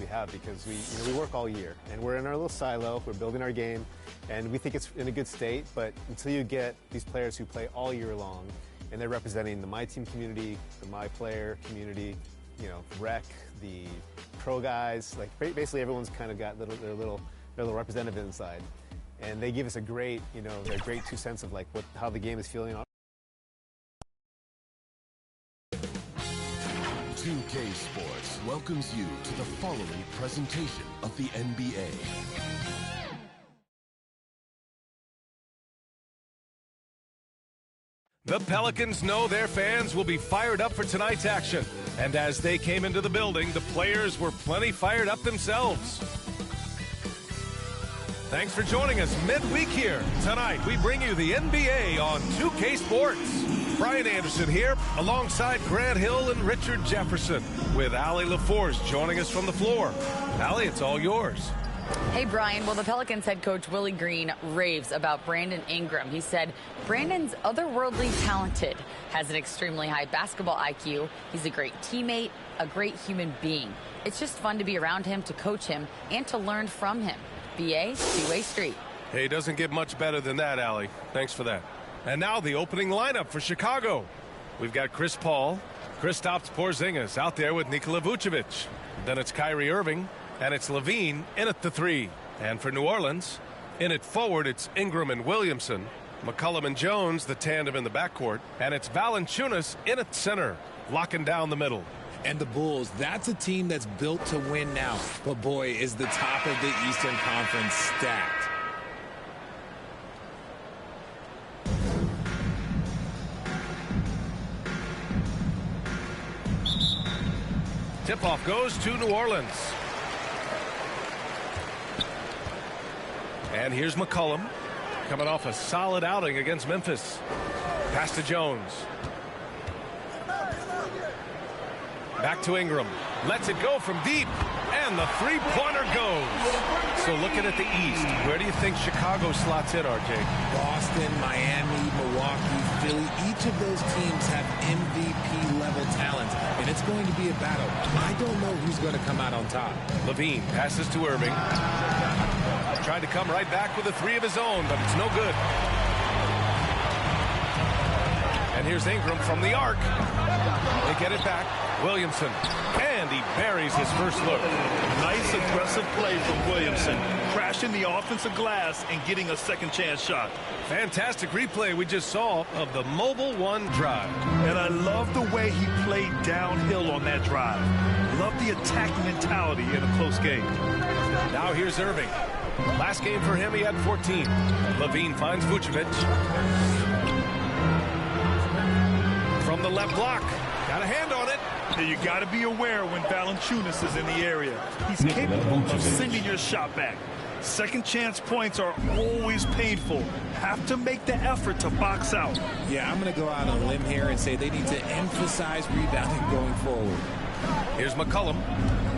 have because we work all year and we're in our little silo. We're building our game, and we think it's in a good state. But until you get these players who play all year long, and they're representing the My Team community, the My Player community, rec, the pro guys, like basically everyone's kind of got their little representative inside, and they give us a great, their great 2 cents of like how the game is feeling. 2K Sports welcomes you to the following presentation of the NBA. The Pelicans know their fans will be fired up for tonight's action. And as they came into the building, the players were plenty fired up themselves. Thanks for joining us midweek here. Tonight, we bring you the NBA on 2K Sports. Brian Anderson here, alongside Grant Hill and Richard Jefferson, with Allie LaForce joining us from the floor. Allie, it's all yours. Hey, Brian. Well, the Pelicans head coach Willie Green raves about Brandon Ingram. He said Brandon's otherworldly talented, has an extremely high basketball IQ. He's a great teammate, a great human being. It's just fun to be around him, to coach him, and to learn from him. BA, two-way street. Hey, it doesn't get much better than that, Allie. Thanks for that. And now the opening lineup for Chicago. We've got Chris Paul, Kristaps Porzingis out there with Nikola Vucevic. Then it's Kyrie Irving, and it's LaVine in at the 3. And for New Orleans, in at forward, it's Ingram and Williamson. McCollum and Jones, the tandem in the backcourt. And it's Valanciunas in at center, locking down the middle. And the Bulls, that's a team that's built to win now. But boy, is the top of the Eastern Conference stacked. Tip-off goes to New Orleans. And here's McCollum, coming off a solid outing against Memphis. Pass to Jones. Back to Ingram. Lets it go from deep. And the three-pointer goes. So looking at the East, where do you think Chicago slots in, RJ? Boston, Miami, Milwaukee, Philly. Each of those teams have MVP-level talent, and it's going to be a battle. I don't know who's going to come out on top. LaVine passes to Irving. Tried to come right back with a 3 of his own, but it's no good. And here's Ingram from the arc. They get it back. Williamson. And he buries his first look. Nice aggressive play from Williamson. Crashing the offensive glass and getting a second chance shot. Fantastic replay we just saw of the Mobile One drive. And I love the way he played downhill on that drive. Love the attacking mentality in a close game. Now here's Irving. Last game for him, he had 14. LaVine finds Vucevic. From the left block. Got a hand on it. You got to be aware when Valanciunas is in the area. He's capable of sending your shot back. Second chance points are always painful. Have to make the effort to box out. Yeah, I'm going to go out on a limb here and say they need to emphasize rebounding going forward. Here's McCollum,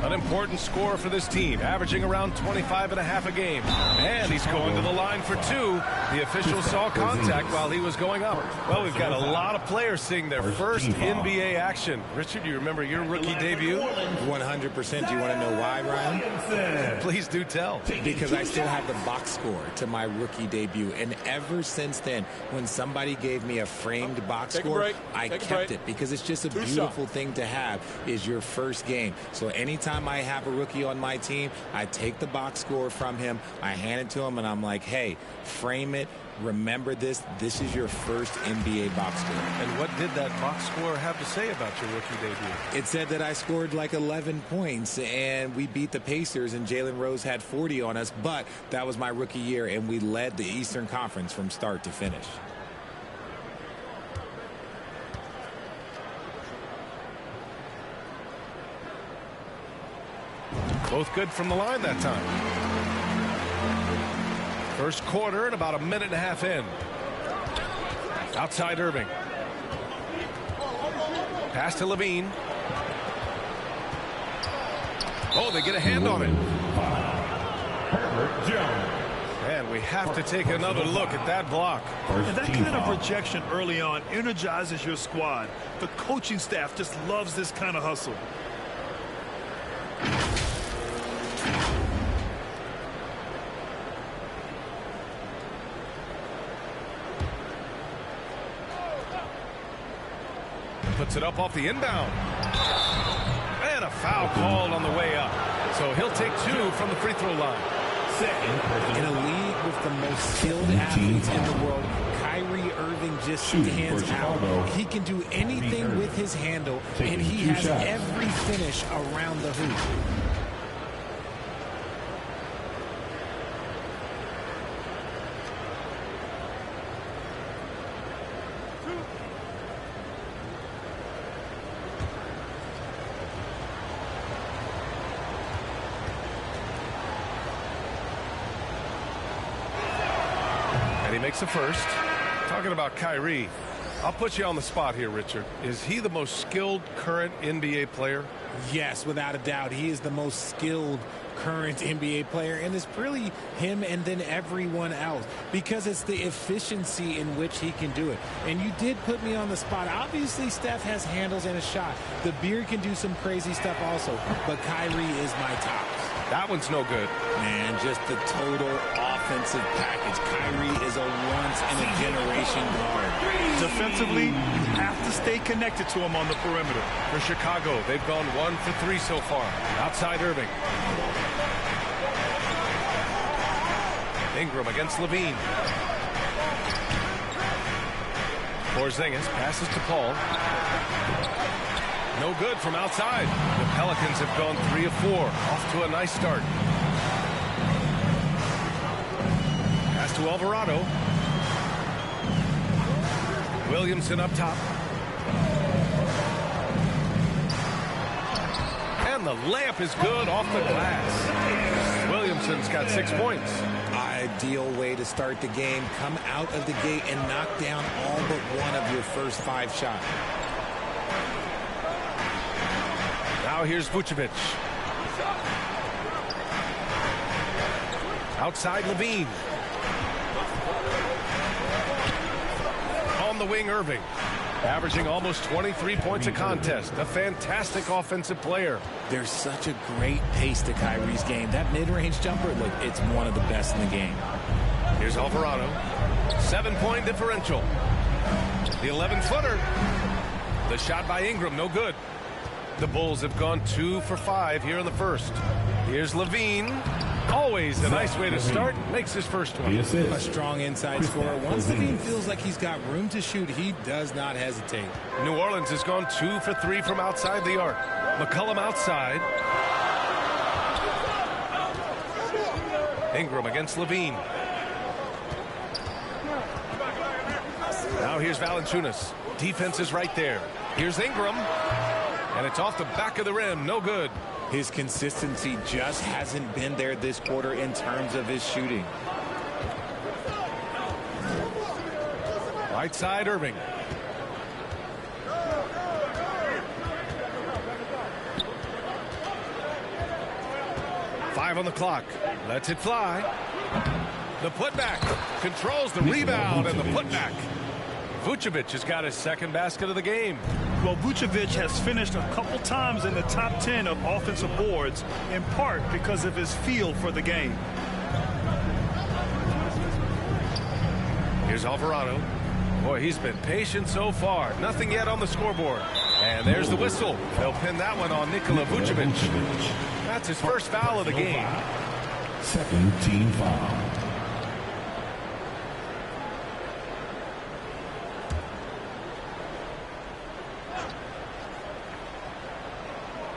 an important scorer for this team, averaging around 25.5 a game. And he's going to the line for 2. The official saw contact while he was going up. Well, we've got a lot of players seeing their first NBA action. Richard, you remember your rookie debut? 100%. Do you want to know why, Ryan? Please do tell. Because I still have the box score to my rookie debut. And ever since then, when somebody gave me a framed box score, I kept it. Because it's just a beautiful thing to have, is your first game. So anytime I have a rookie on my team, I take the box score from him, I hand it to him, and I'm like, hey, frame it. Remember this. This is your first NBA box score. And what did that box score have to say about your rookie debut? It said that I scored like 11 points, and we beat the Pacers, and Jalen Rose had 40 on us, but that was my rookie year, and we led the Eastern Conference from start to finish. Both good from the line that time. First quarter and about a minute and a half in. Outside Irving. Pass to LaVine. Oh, they get a hand on it. And we have to take another look at that block. And that kind of rejection early on energizes your squad. The coaching staff just loves this kind of hustle. Puts it up off the inbound. And a foul called on the way up. So he'll take 2 from the free throw line. In a league with the most skilled athletes in the world, Kyrie Irving just stands out. He can do anything with his handle, and he has every finish around the hoop. Makes a first. Talking about Kyrie, I'll put you on the spot here, Richard. Is he the most skilled current NBA player? Yes, without a doubt. He is the most skilled current NBA player, and it's really him and then everyone else, because it's the efficiency in which he can do it. And you did put me on the spot. Obviously, Steph has handles and a shot. The Beard can do some crazy stuff also, but Kyrie is my top. That one's no good. Man, just the total offensive package. Kyrie is a once-in-a-generation guard. Defensively, you have to stay connected to him on the perimeter. For Chicago, they've gone 1 for 3 so far. Outside Irving. Ingram against Levine. Porzingis passes to Paul. No good from outside. The Pelicans have gone 3 of 4. Off to a nice start. Pass to Alvarado. Williamson up top. And the layup is good off the glass. Williamson's got 6 points. Ideal way to start the game. Come out of the gate and knock down all but one of your first 5 shots. Now here's Vucevic. Outside Levine. On the wing, Irving. Averaging almost 23 points a contest. A fantastic offensive player. There's such a great pace to Kyrie's game. That mid-range jumper, look, it's one of the best in the game. Here's Alvarado. 7-point differential. The 11-footer. The shot by Ingram, no good. The Bulls have gone 2 for 5 here in the first. Here's Levine. Always a nice way to start. Makes his first one. A strong inside scorer. Once Levine feels like he's got room to shoot, he does not hesitate. New Orleans has gone 2 for 3 from outside the arc. McCollum outside. Ingram against Levine. Now here's Valanciunas. Defense is right there. Here's Ingram. And it's off the back of the rim. No good. His consistency just hasn't been there this quarter in terms of his shooting. Right side, Irving. Five on the clock. Lets it fly. The putback. Controls the rebound and the putback. Vucevic has got his second basket of the game. Well, Vucevic has finished a couple times in the top 10 of offensive boards, in part because of his feel for the game. Here's Alvarado. Boy, he's been patient so far. Nothing yet on the scoreboard. And there's the whistle. They'll pin that one on Nikola Vucevic. That's his first foul of the game. Second team foul.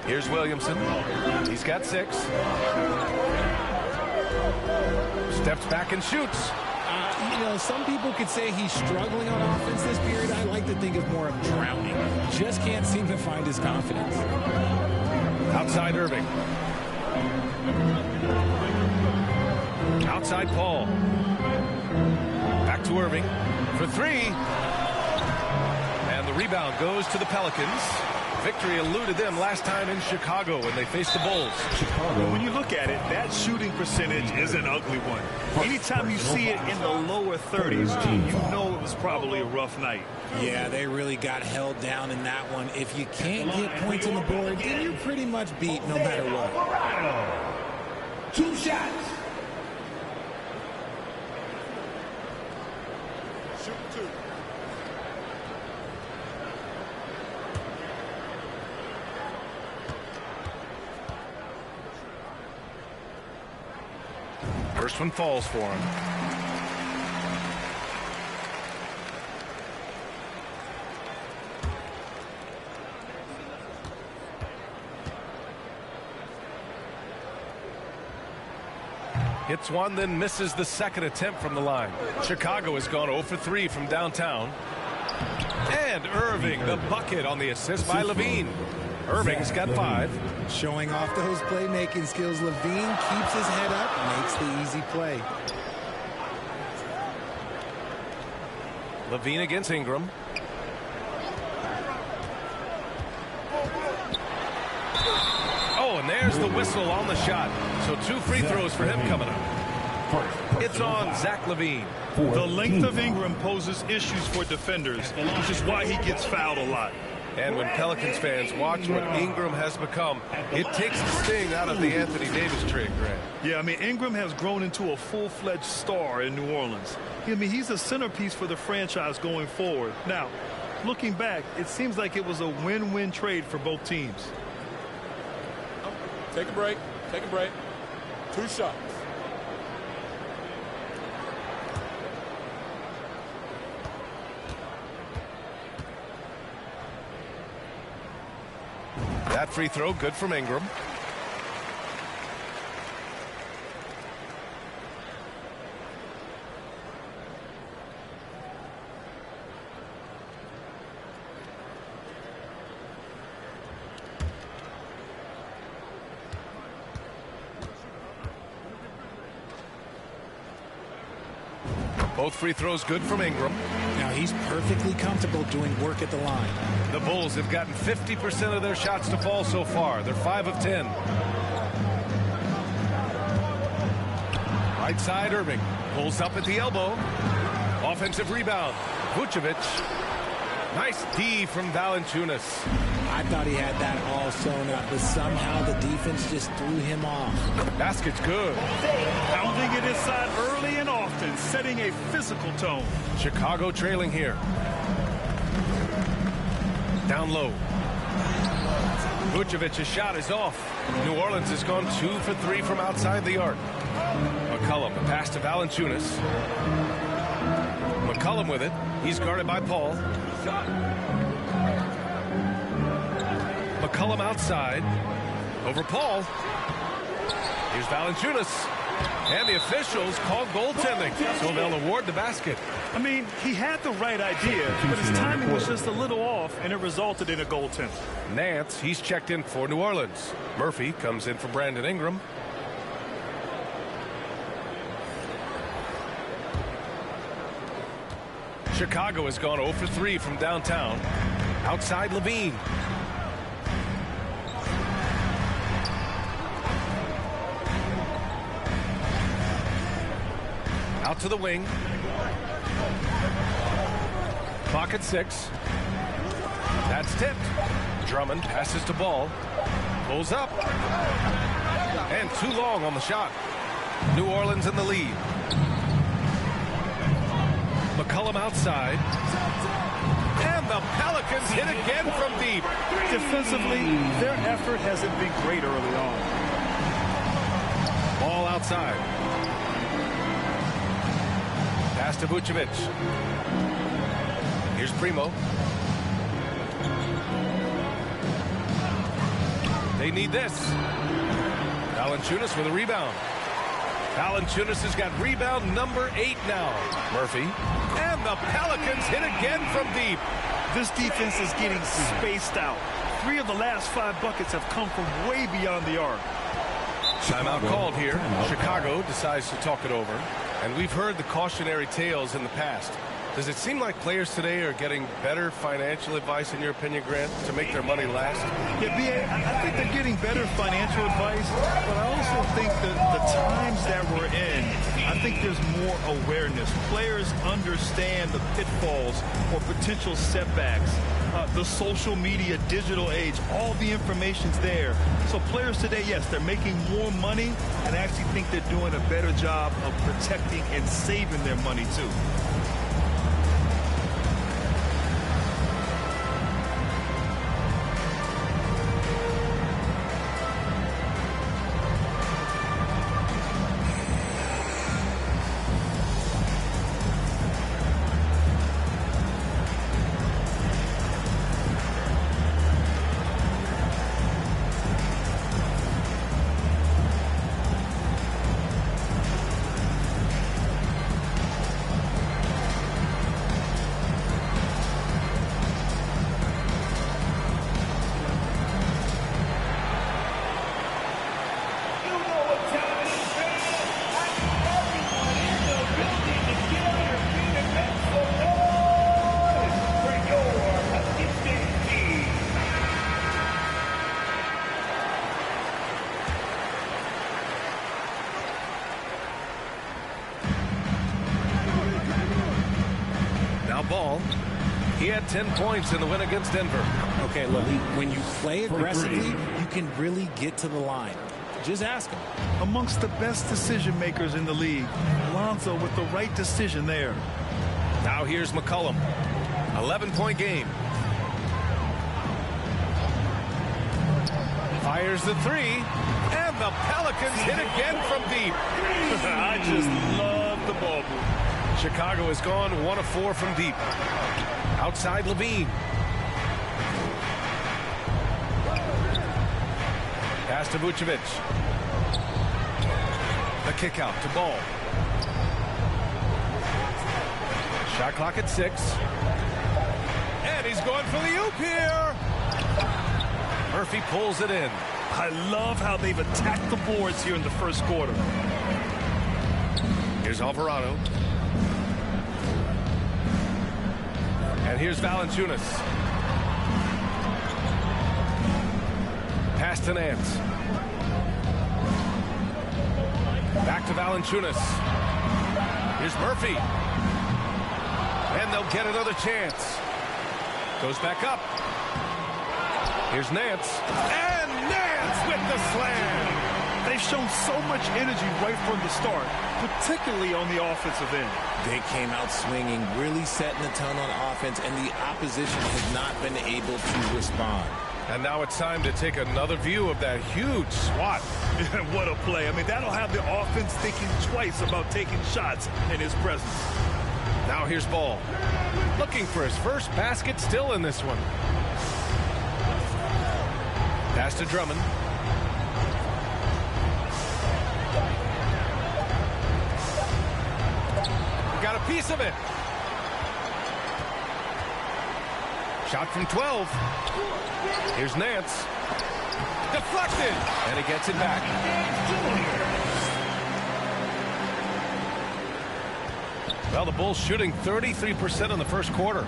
Here's Williamson. He's got 6. Steps back and shoots. You know, some people could say he's struggling on offense this period. I like to think of more of drowning. Just can't seem to find his confidence. Outside Irving. Outside Paul. Back to Irving for 3. And the rebound goes to the Pelicans. Victory eluded them last time in Chicago when they faced the Bulls. When you look at it, that shooting percentage is an ugly one. Anytime you see it in the lower 30s, you know it was probably a rough night. Yeah, they really got held down in that one. If you can't get points on the board, then you're pretty much beat no matter what. 2 shots. First one falls for him. Hits one, then misses the second attempt from the line. Chicago has gone 0 for 3 from downtown. And Irving, the bucket on the assist by Levine. Irving's got 5. Showing off those playmaking skills. Levine keeps his head up, makes the easy play. Levine against Ingram. Oh, and there's the whistle on the shot. So 2 free throws for him coming up. It's on Zach LaVine. The length of Ingram poses issues for defenders, which is why he gets fouled a lot. And when Pelicans fans watch what Ingram has become, it takes the sting out of the Anthony Davis trade, Grant. Yeah, I mean, Ingram has grown into a full-fledged star in New Orleans. I mean, he's a centerpiece for the franchise going forward. Now, looking back, it seems like it was a win-win trade for both teams. Take a break. Take a break. 2 shots. That free throw good from Ingram. Both free throws good from Ingram. Now he's perfectly comfortable doing work at the line. The Bulls have gotten 50% of their shots to fall so far. They're 5 of 10. Right side, Irving pulls up at the elbow. Offensive rebound. Vucevic. Nice D from Valanciunas. I thought he had that all sewn up, but somehow the defense just threw him off. Basket's good. Pounding it inside early and often, setting a physical tone. Chicago trailing here. Down low. Vucevic's shot is off. New Orleans has gone 2 for 3 from outside the arc. McCollum, a pass to Valanciunas. McCollum with it. He's guarded by Paul. McCollum outside. Over Paul. Here's Valanciunas. And the officials called goaltending, so they'll award the basket. I mean, he had the right idea, but his timing was just a little off, and it resulted in a goaltend. Nance, he's checked in for New Orleans. Murphy comes in for Brandon Ingram. Chicago has gone 0 for 3 from downtown. Outside Levine. Out to the wing. Clock at 6. That's tipped. Drummond passes to Ball. Pulls up. And too long on the shot. New Orleans in the lead. McCollum outside. And the Pelicans hit again from deep. Defensively, their effort hasn't been great early on. Ball outside. Pass to Vucevic. Here's Primo. They need this. Valanciunas with a rebound. Valanciunas has got rebound number 8 now. Murphy. And the Pelicans hit again from deep. This defense is getting spaced out. 3 of the last 5 buckets have come from way beyond the arc. Timeout called here. Chicago decides to talk it over. And we've heard the cautionary tales in the past. Does it seem like players today are getting better financial advice, in your opinion, Grant, to make their money last? Yeah, B.A., I think they're getting better financial advice, but I also think that the times that we're in, I think there's more awareness. Players understand the pitfalls or potential setbacks. The social media, digital age, all the information's there. So players today, yes, they're making more money, and I actually think they're doing a better job of protecting and saving their money, too. ball. He had 10 points in the win against Denver. Okay, look, when you play aggressively, you can really get to the line. Just ask him. Amongst the best decision makers in the league, Lonzo with the right decision there. Now here's McCollum. 11-point game. Fires the three, and the Pelicans hit again from deep. I just love the ball move. Chicago has gone 1 of 4 from deep. Outside Levine. Pass to Vucevic. The kick out to Ball. Shot clock at 6. And he's going for the oop here. Murphy pulls it in. I love how they've attacked the boards here in the first quarter. Here's Alvarado. And here's Valanciunas. Pass to Nance. Back to Valanciunas. Here's Murphy. And they'll get another chance. Goes back up. Here's Nance. And Nance with the slam. They've shown so much energy right from the start, particularly on the offensive end. They came out swinging, really setting the tone on offense, and the opposition has not been able to respond. And now it's time to take another view of that huge swat. What a play. I mean, that'll have the offense thinking twice about taking shots in his presence. Now here's Ball. Looking for his first basket still in this one. Pass to Drummond. Got a piece of it. Shot from 12. Here's Nance. Deflected. And he gets it back. Well, the Bulls shooting 33% in the first quarter.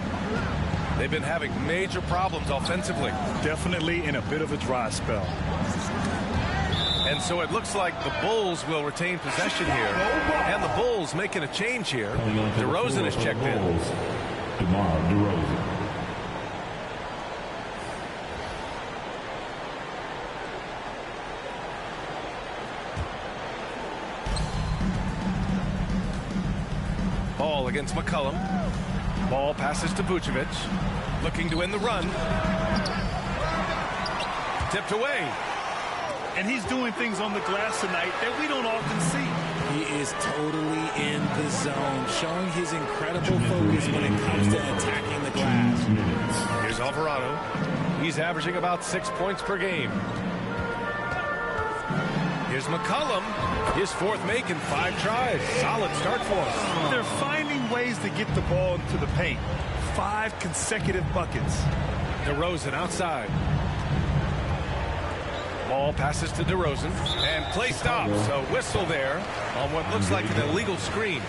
They've been having major problems offensively. Definitely in a bit of a dry spell. And so it looks like the Bulls will retain possession here. And the Bulls making a change here. DeRozan is checked in. DeMar DeRozan. Ball against McCollum. Ball passes to Vucevic. Looking to win the run. Tipped away. And he's doing things on the glass tonight that we don't often see. He is totally in the zone, showing his incredible focus when it comes to attacking the glass. Here's Alvarado. He's averaging about 6 points per game. Here's McCollum. His fourth make in 5 tries. Solid start for him. They're finding ways to get the ball into the paint. 5 consecutive buckets. DeRozan outside. Ball passes to DeRozan. And play stops. A whistle there on what looks like an illegal screen.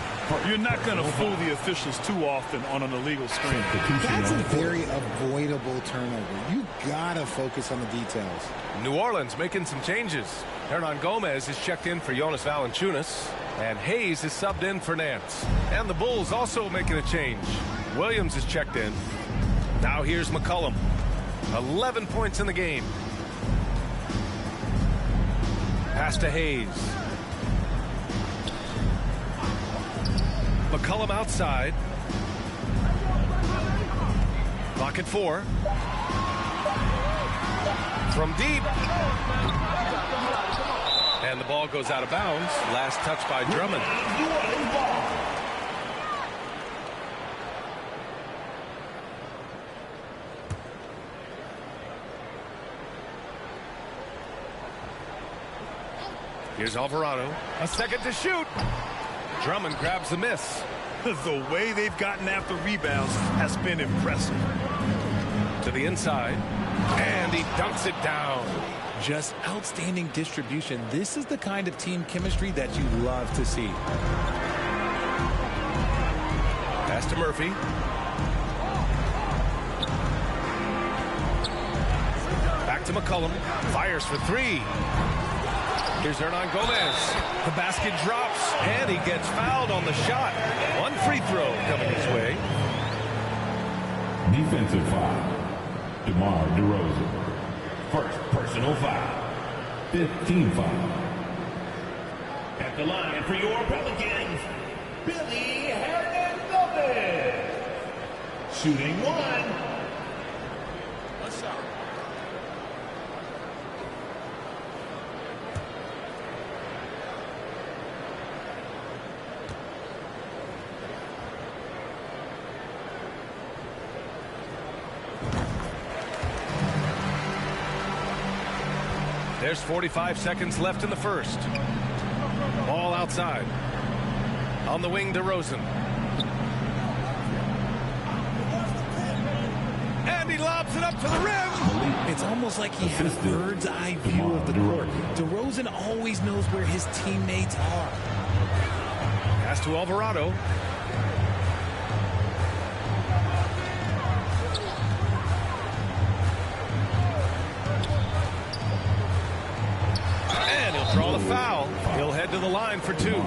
You're not going to fool the officials too often on an illegal screen. That's a very avoidable turnover. You got to focus on the details. New Orleans making some changes. Hernan Gomez is checked in for Jonas Valanciunas. And Hayes is subbed in for Nance. And the Bulls also making a change. Williams is checked in. Now here's McCollum. 11 points in the game. Pass to Hayes. McCollum outside. Clock at 4. From deep. And the ball goes out of bounds. Last touch by Drummond. Here's Alvarado. A second to shoot. Drummond grabs the miss. The way they've gotten after rebounds has been impressive. To the inside. And he dunks it down. Just outstanding distribution. This is the kind of team chemistry that you love to see. Pass to Murphy. Back to McCollum. Fires for 3. Here's Hernan Gomez. The basket drops, and he gets fouled on the shot. One free throw coming his way. Defensive foul. DeMar DeRozan. First personal foul. 15 foul. At the line for your Pelicans, Billy Hernandez. Shooting one. One shot. There's 45 seconds left in the first. Ball outside. On the wing, DeRozan. And he lobs it up to the rim. It's almost like he has a bird's eye view of the court. DeRozan always knows where his teammates are. Pass to Alvarado. And he'll draw the foul. He'll head to the line for two.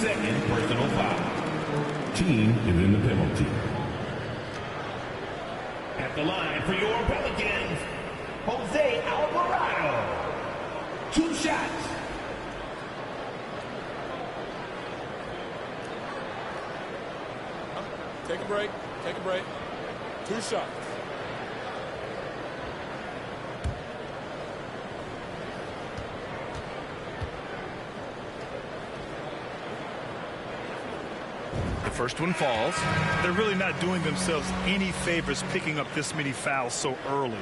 Second personal foul. Team is in the penalty. At the line for your Pelicans, Jose Alvarado. 2 shots. Take a break. Take a break. 2 shots. The first one falls. They're really not doing themselves any favors picking up this many fouls so early.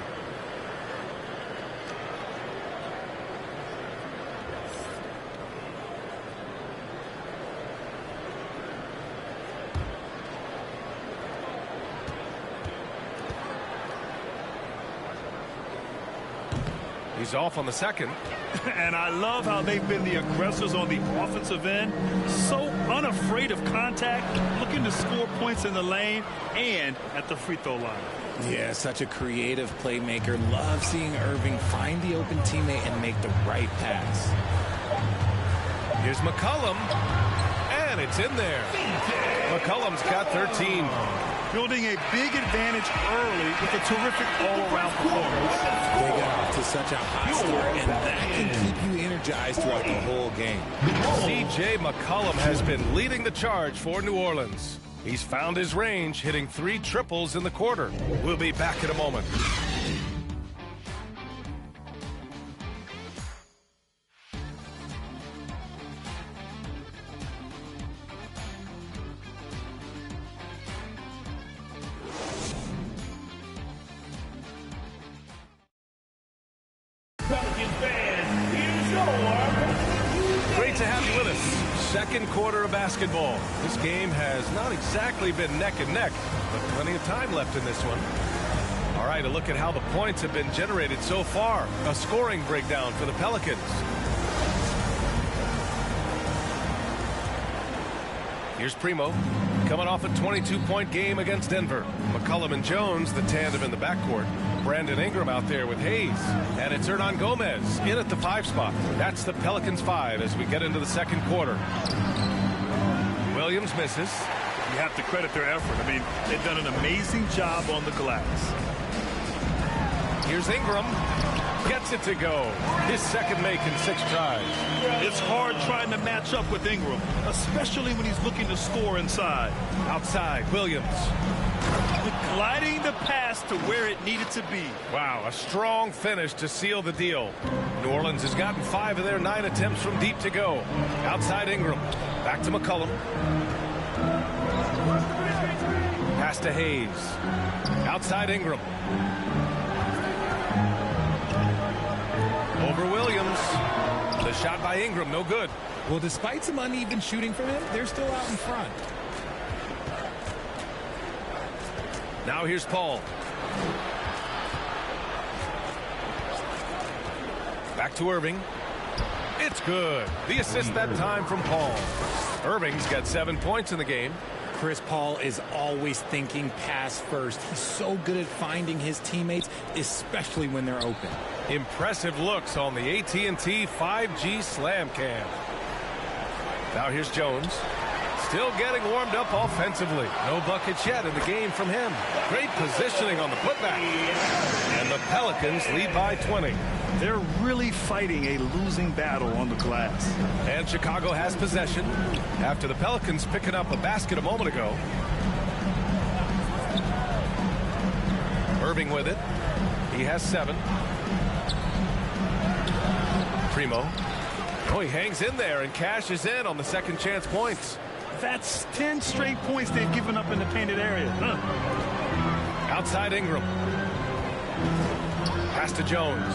He's off on the second. And I love how they've been the aggressors on the offensive end. So unafraid of contact, looking to score points in the lane and at the free throw line. Yeah, such a creative playmaker. Love seeing Irving find the open teammate and make the right pass. Here's McCollum. And it's in there. McCollum's got 13. Building a big advantage early with a terrific all-around performance. They got off to such a hot start, and that can keep you energized throughout the whole game. C.J. McCollum has been leading the charge for New Orleans. He's found his range, hitting 3 triples in the quarter. We'll be back in a moment. Great to have you with us. Second quarter of basketball. This game has not exactly been neck and neck, but plenty of time left in this one. All right, a look at how the points have been generated so far. A scoring breakdown for the Pelicans. Here's Primo, coming off a 22-point game against Denver. McCollum and Jones, the tandem in the backcourt. Brandon Ingram out there with Hayes. And it's Hernan Gomez in at the 5 spot. That's the Pelicans 5 as we get into the second quarter. Williams misses. You have to credit their effort. I mean, they've done an amazing job on the glass. Here's Ingram. Gets it to go. His second make in 6 tries. It's hard trying to match up with Ingram, especially when he's looking to score inside. Outside, Williams. Gliding the pass to where it needed to be. Wow, a strong finish to seal the deal. New Orleans has gotten 5 of their 9 attempts from deep to go. Outside Ingram. Back to McCollum. Pass to Hayes. Outside Ingram. Over Williams. The shot by Ingram, no good. Well, despite some uneven shooting from him, they're still out in front. Now here's Paul. Back to Irving. It's good. The assist that time from Paul. Irving's got 7 points in the game. Chris Paul is always thinking pass first. He's so good at finding his teammates, especially when they're open. Impressive looks on the AT&T 5G Slam Cam. Now here's Jones. Still getting warmed up offensively. No buckets yet in the game from him. Great positioning on the putback. And the Pelicans lead by 20. They're really fighting a losing battle on the glass. And Chicago has possession after the Pelicans picking up a basket a moment ago. Irving with it. He has 7. Primo. Oh, he hangs in there and cashes in on the second chance points. That's 10 straight points they've given up in the painted area. Outside Ingram. Pass to Jones.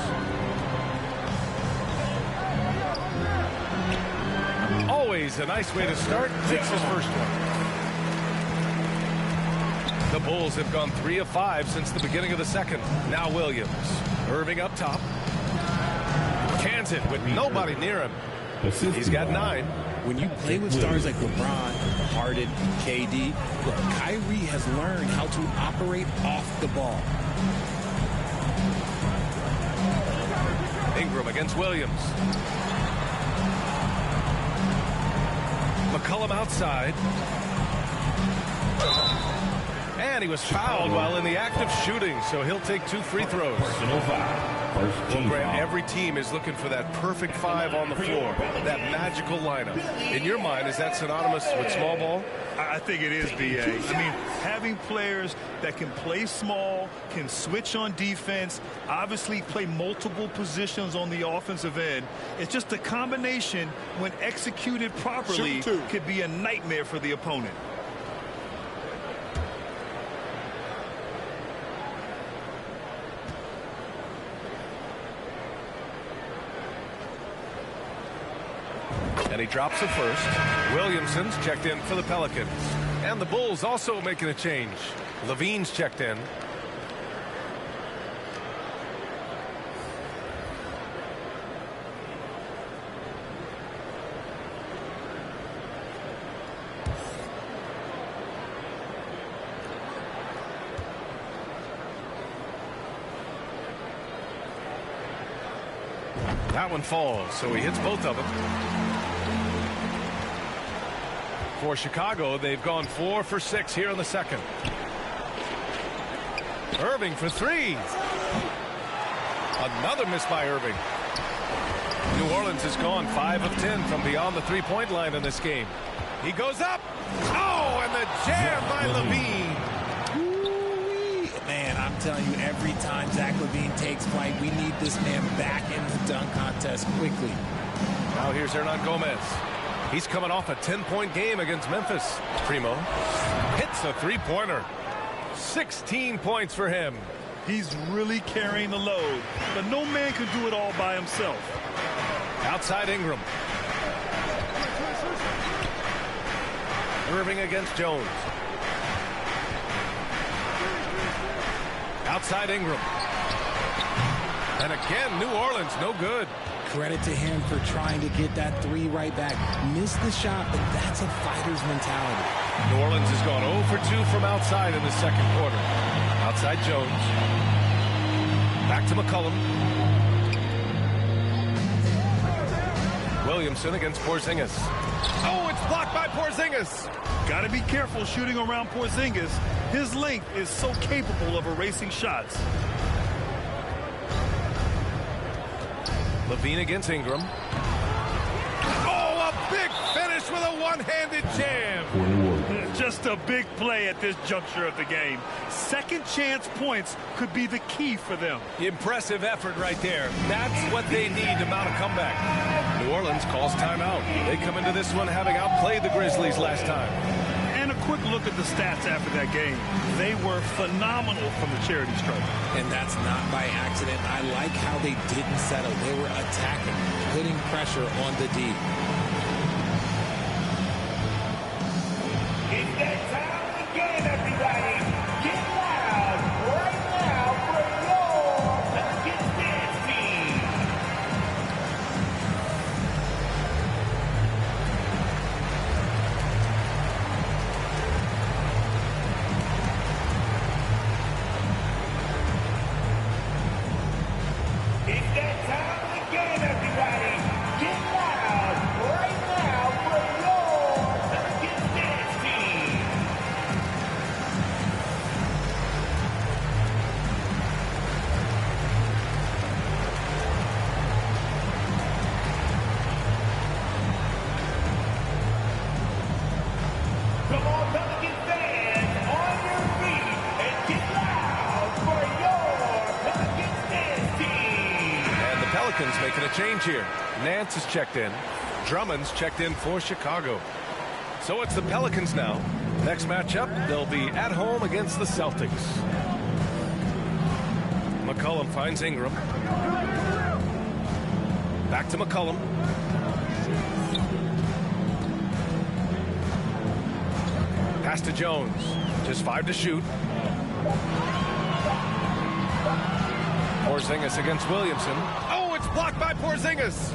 Always a nice way to start. Takes his first one. The Bulls have gone 3 of 5 since the beginning of the second. Now Williams. Irving up top. Cans it with nobody near him. He's got 9. When you play with stars like LeBron, Harden, KD, look, Kyrie has learned how to operate off the ball. Ingram against Williams. McCollum outside. And he was fouled while in the act of shooting, so he'll take 2 free throws. Graham, every team is looking for that perfect 5 on the floor, that magical lineup. In your mind, is that synonymous with small ball? I think it is, B.A. I mean, having players that can play small, can switch on defense, obviously play multiple positions on the offensive end. It's just a combination, when executed properly, could be a nightmare for the opponent. And he drops it first. Williamson's checked in for the Pelicans. And the Bulls also making a change. Levine's checked in. That one falls, so he hits both of them. For Chicago, they've gone 4 for 6 here in the second. Irving for 3. Another miss by Irving. New Orleans has gone 5 of 10 from beyond the three-point line in this game. He goes up. Oh, and the jam by Levine. Man, I'm telling you, every time Zach LaVine takes flight, we need this man back in the dunk contest quickly. Now here's Hernan Gomez. He's coming off a 10-point game against Memphis. Primo hits a three-pointer. 16 points for him. He's really carrying the load, but no man can do it all by himself. Outside Ingram. Irving against Jones. Outside Ingram. And again, New Orleans, no good. Credit to him for trying to get that 3 right back. Missed the shot, but that's a fighter's mentality. New Orleans has gone 0 for 2 from outside in the second quarter. Outside Jones. Back to McCollum. Williamson against Porzingis. Oh, it's blocked by Porzingis. Got to be careful shooting around Porzingis. His length is so capable of erasing shots. Levine against Ingram. Oh, a big finish with a one-handed jam. Just a big play at this juncture of the game. Second chance points could be the key for them. Impressive effort right there. That's what they need to mount a comeback. New Orleans calls timeout. They come into this one having outplayed the Grizzlies last time. And a quick look at the stats after that game. They were phenomenal from the charity stripe. And that's not by accident. I like how they didn't settle. They were attacking, putting pressure on the D. It's that time of the game, everybody. Get loud right now for your Pelicans dance team. It's that time of the game, everybody. Get loud right Pelicans making a change here. Nance is checked in. Drummond's checked in for Chicago. So it's the Pelicans now. Next matchup, they'll be at home against the Celtics. McCollum finds Ingram. Back to McCollum. Pass to Jones. Just 5 to shoot. Porzingis against Williamson. Oh, it's blocked by Porzingis.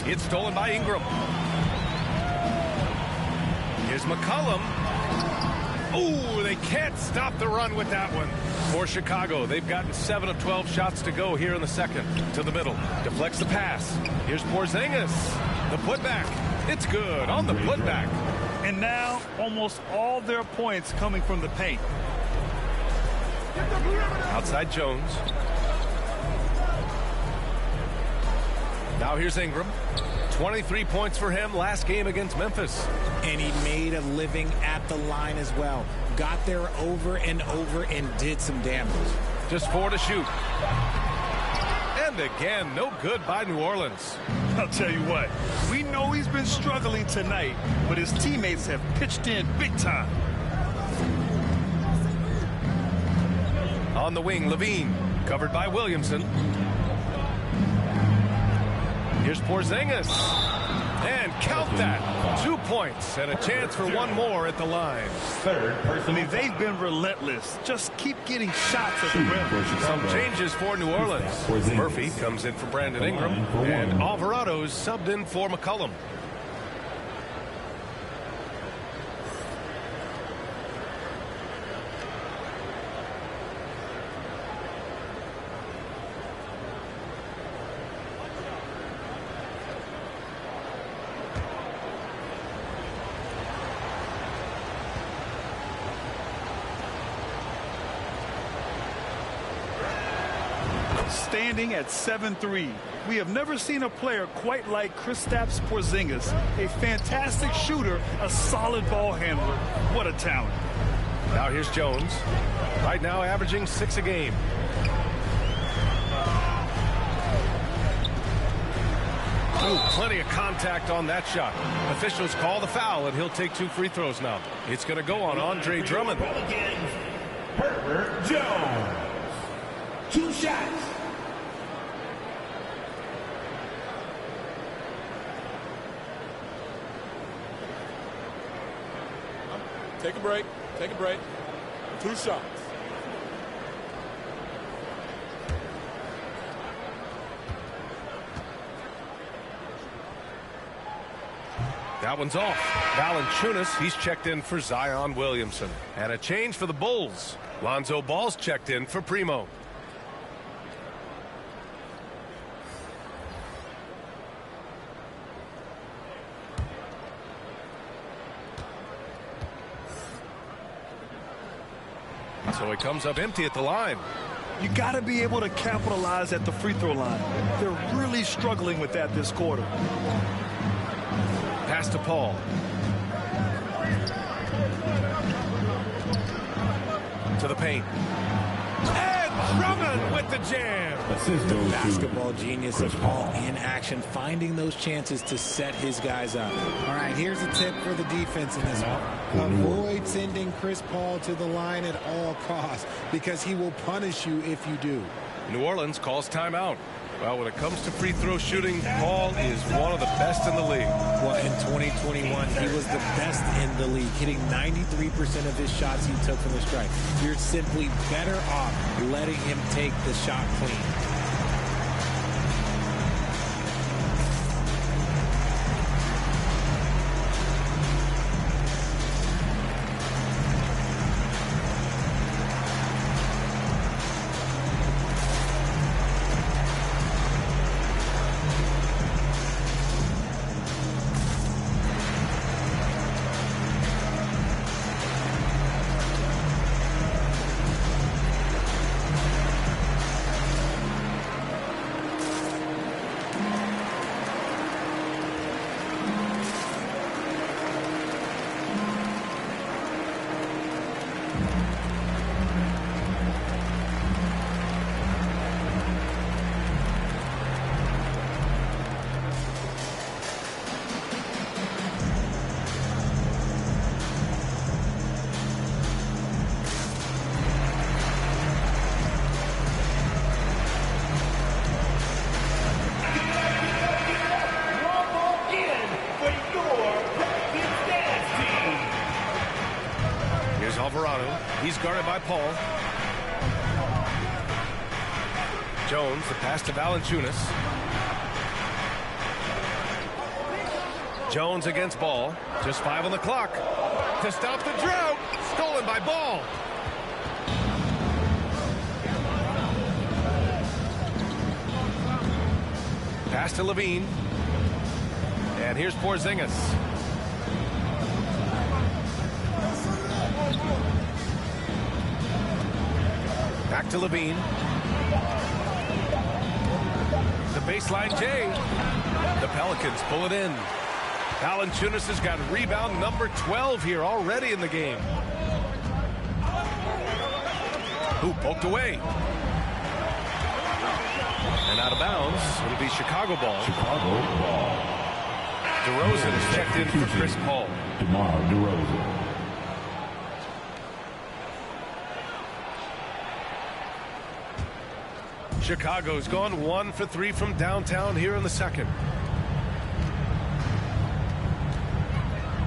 It's stolen by Ingram. Here's McCollum. Oh, they can't stop the run with that one. For Chicago, they've gotten 7 of 12 shots to go here in the second. To the middle. Deflects the pass. Here's Porzingis. The putback. It's good on the putback. And now almost all their points coming from the paint. Outside Jones. Now here's Ingram. 23 points for him last game against Memphis. And he made a living at the line as well. Got there over and over and did some damage. Just 4 to shoot. And again, no good by New Orleans. I'll tell you what, we know he's been struggling tonight, but his teammates have pitched in big time. On the wing, Levine, covered by Williamson. Here's Porzingis. And count that. 2 points and a chance for one more at the line. I mean, they've been relentless. Just keep getting shots at the rim. Some changes for New Orleans. Murphy comes in for Brandon Ingram. And Alvarado's subbed in for McCollum. Standing at 7-3, we have never seen a player quite like Kristaps Porzingis. A fantastic shooter, a solid ball handler. What a talent. Now here's Jones. Right now averaging 6 a game. Ooh, plenty of contact on that shot. Officials call the foul, and he'll take 2 free throws now. It's going to go on Andre Drummond. Herbert Jones. 2 shots. Take a break. Take a break. 2 shots. That one's off. Valanciunas, he's checked in for Zion Williamson. And a change for the Bulls. Lonzo Ball's checked in for Primo. So he comes up empty at the line. You got to be able to capitalize at the free throw line. They're really struggling with that this quarter. Pass to Paul. To the paint. And Drummond with the jam. The basketball genius of Paul in action, finding those chances to set his guys up. All right, here's a tip for the defense in this one. Avoid sending Chris Paul to the line at all costs, because he will punish you if you do. New Orleans calls timeout. Well, when it comes to free throw shooting, Paul is one of the best in the league. Well, in 2021, he was the best in the league, hitting 93% of his shots he took from the stripe. You're simply better off letting him take the shot clean. He's guarded by Paul. Jones, the pass to Valanciunas. Jones against Ball. Just 5 on the clock. To stop the drought. Stolen by Ball. Pass to Levine. And here's Porzingis. Back to Levine. The baseline J. The Pelicans pull it in. Valanciunas has got rebound number 12 here already in the game. Who poked away. And out of bounds. It'll be Chicago ball. DeRozan is checked in for Chris Paul. DeMar DeRozan. Chicago's gone 1 for 3 from downtown here in the second.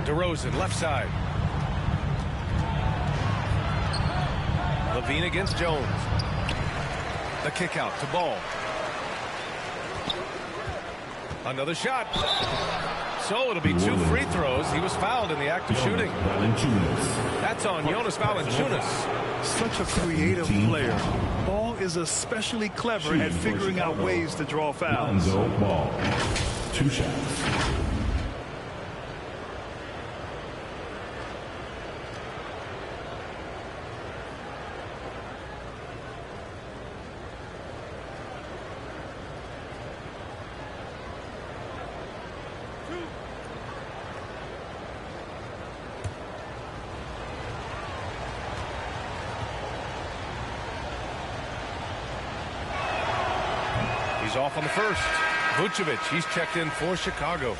DeRozan, left side. Levine against Jones. The kick out to Ball. Another shot. So it'll be 2 free throws. He was fouled in the act of shooting. That's on Jonas Valanciunas. Such a creative player. Ball is especially clever at figuring out ways to draw fouls. Lonzo Ball. 2 shots. Off on the first. Vucevic, he's checked in for Chicago.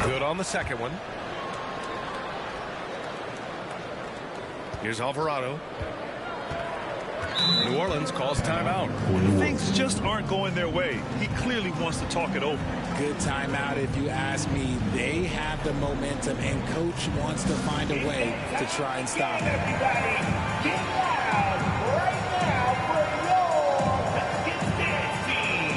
Good on the second one. Here's Alvarado. New Orleans calls timeout. Things just aren't going their way. He clearly wants to talk it over. Good timeout if you ask me. They have the momentum, and coach wants to find a way to try and stop it. Everybody, get loud right now for your Pelicans dance team.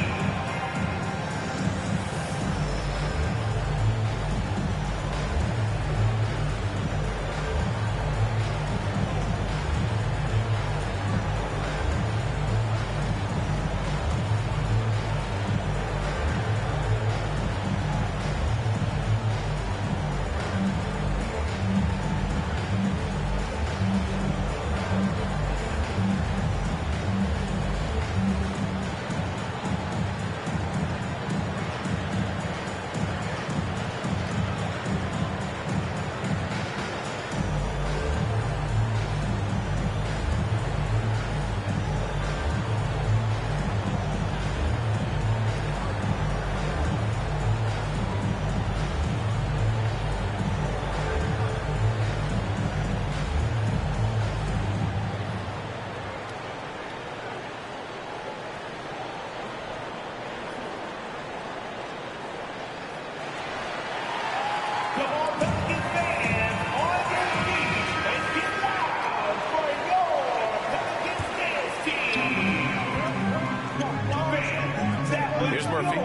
Here's Murphy,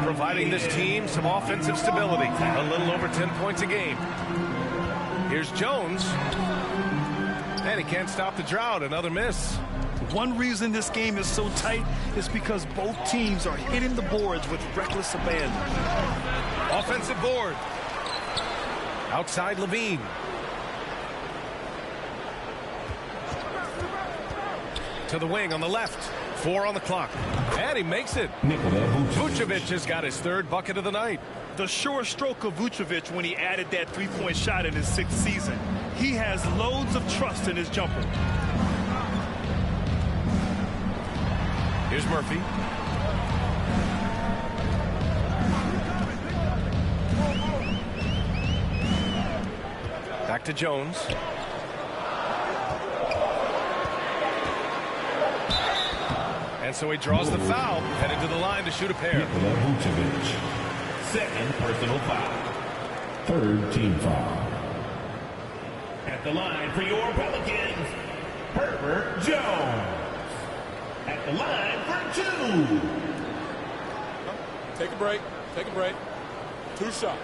providing this team some offensive stability. A little over 10 points a game. Here's Jones. And he can't stop the drought. Another miss. One reason this game is so tight is because both teams are hitting the boards with reckless abandon. Offensive board. Outside Levine. To the wing on the left. 4 on the clock. And he makes it. Vucevic has got his 3rd bucket of the night. The sure stroke of Vucevic when he added that 3-point shot in his 6th season. He has loads of trust in his jumper. Here's Murphy. Back to Jones. And so he draws the foul, headed to the line to shoot a pair. Nikola Vucevic. Second personal foul. Third team foul. At the line for your Pelicans, Herbert Jones. At the line for 2. Take a break. Take a break. 2 shots.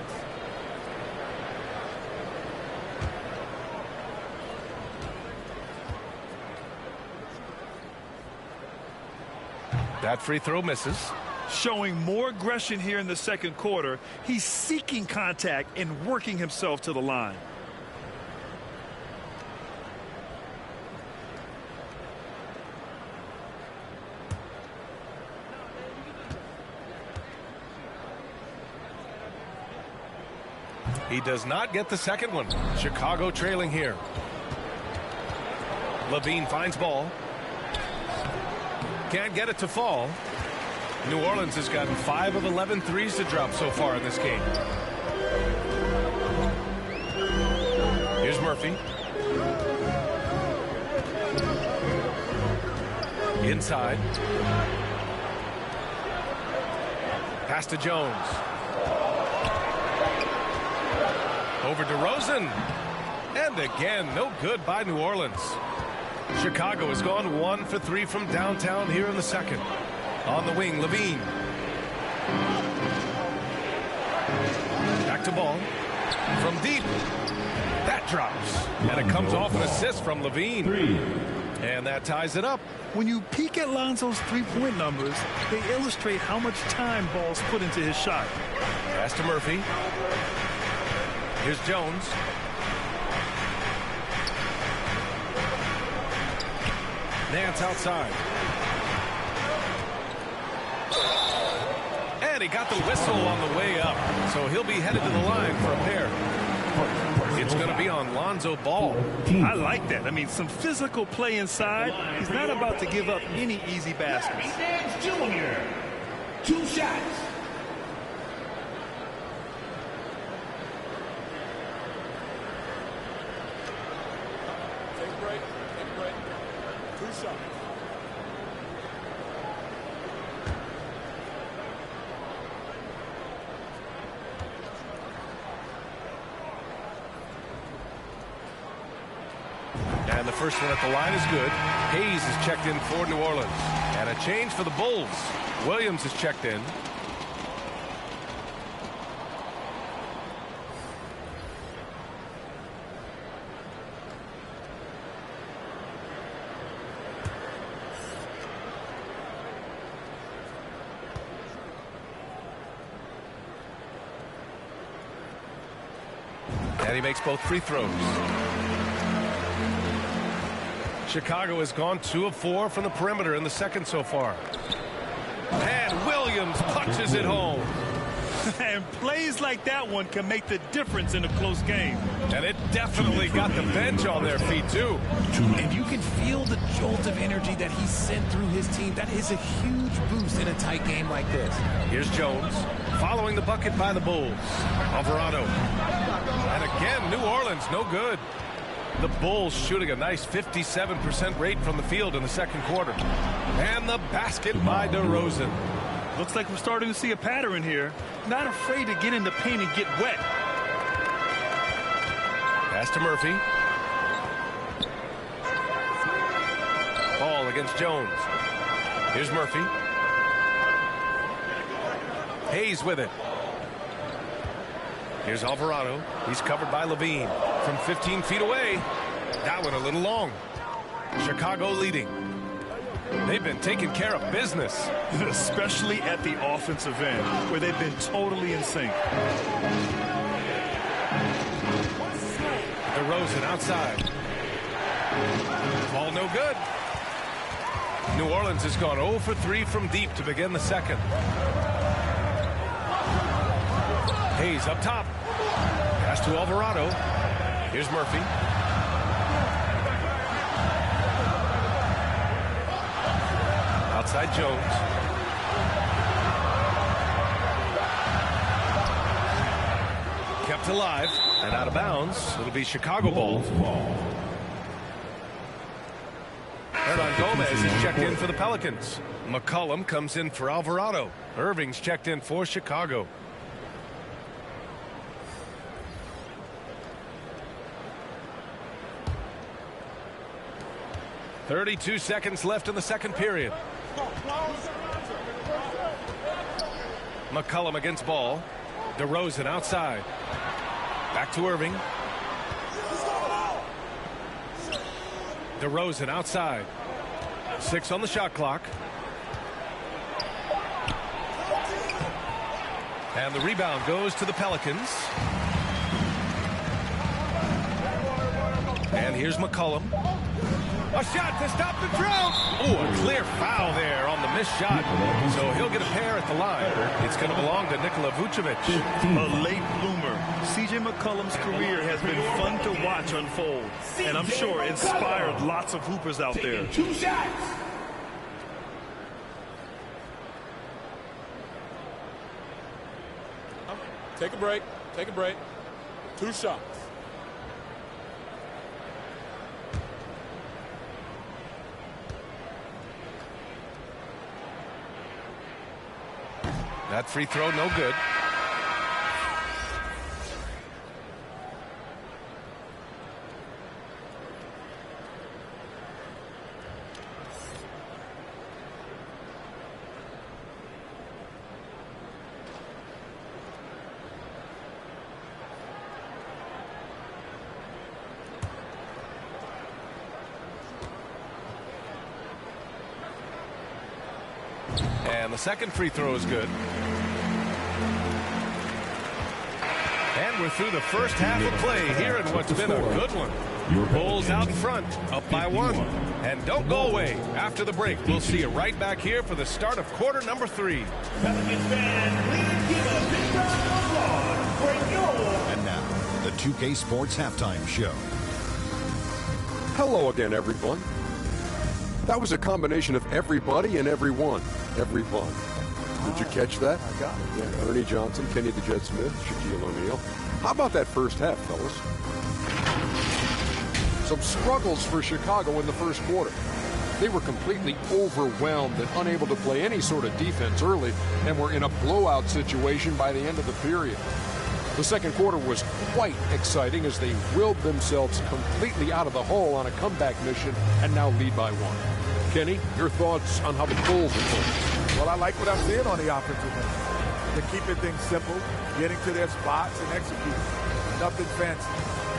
That free throw misses. Showing more aggression here in the second quarter. He's seeking contact and working himself to the line. He does not get the second one. Chicago trailing here. LaVine finds ball. Can't get it to fall. New Orleans has gotten 5 of 11 threes to drop so far in this game. Here's Murphy. Inside. Pass to Jones. Over DeRozan. And again, no good by New Orleans. Chicago has gone 1 for 3 from downtown here in the second. On the wing, LaVine. Back to ball. From deep. That drops. And it comes off an assist from LaVine. And that ties it up. When you peek at Lonzo's three-point numbers, they illustrate how much time Ball's put into his shot. Pass to Murphy. Here's Jones. Nance outside. And he got the whistle on the way up. So he'll be headed to the line for a pair. It's going to be on Lonzo Ball. I like that. I mean, some physical play inside. He's not about to give up any easy baskets. Nance Jr. 2 shots. Take a break. Take a break. 2 shots. And the first one at the line is good. Hayes is checked in for New Orleans. And a change for the Bulls. Williams is checked in. And he makes both free throws. Chicago has gone 2 of 4 from the perimeter in the second so far. And Williams punches it home. And plays like that one can make the difference in a close game. And it definitely got the bench on their feet, too. And you can feel the jolt of energy that he sent through his team. That is a huge boost in a tight game like this. Here's Jones, following the bucket by the Bulls. Alvarado. And again, New Orleans, no good. The Bulls shooting a nice 57% rate from the field in the second quarter. And the basket by DeRozan. Looks like we're starting to see a pattern here. Not afraid to get in the paint and get wet. Pass to Murphy. Ball against Jones. Here's Murphy. Hayes with it. Here's Alvarado. He's covered by LaVine from 15 feet away. That one a little long. Chicago leading. They've been taking care of business. Especially at the offensive end, where they've been totally in sync. DeRozan outside. Ball no good. New Orleans has gone 0 for 3 from deep to begin the second. Hayes up top. Pass to Alvarado. Here's Murphy. Outside Jones. Kept alive. And out of bounds, it'll be Chicago ball. Hernan Gomez is checked in for the Pelicans. McCollum comes in for Alvarado. Irving's checked in for Chicago. .32 seconds left in the second period. McCollum against ball. DeRozan outside. Back to Irving. DeRozan outside. 6 on the shot clock. And the rebound goes to the Pelicans. And here's McCollum. A shot to stop the drought. Oh, a clear foul there on the missed shot. So he'll get a pair at the line. It's going to belong to Nikola Vucevic. A late bloomer. C.J. McCollum's career has been fun to watch unfold. And I'm sure inspired lots of hoopers out there. 2 shots. Take a break. Take a break. 2 shots. That free throw, no good. And the second free throw is good. And we're through the first half of play here in what's been a good one. Bulls out in front, up by 1. And don't go away. After the break, we'll see you right back here for the start of quarter number 3. Pelicans fans, please give a big round of applause for your... And now, the 2K Sports Halftime Show. Hello again, everyone. That was a combination of everybody and everyone. Everyone. Did you catch that? I got it. Yeah, Ernie Johnson, Kenny the Jet Smith, Shaquille O'Neal. How about that first half, fellas? Some struggles for Chicago in the first quarter. They were completely overwhelmed and unable to play any sort of defense early and were in a blowout situation by the end of the period. The second quarter was quite exciting as they willed themselves completely out of the hole on a comeback mission and now lead by 1. Kenny, your thoughts on how the Bulls are playing? Well, I like what I'm seeing on the offensive end. They're keeping things simple, getting to their spots and executing. Nothing fancy,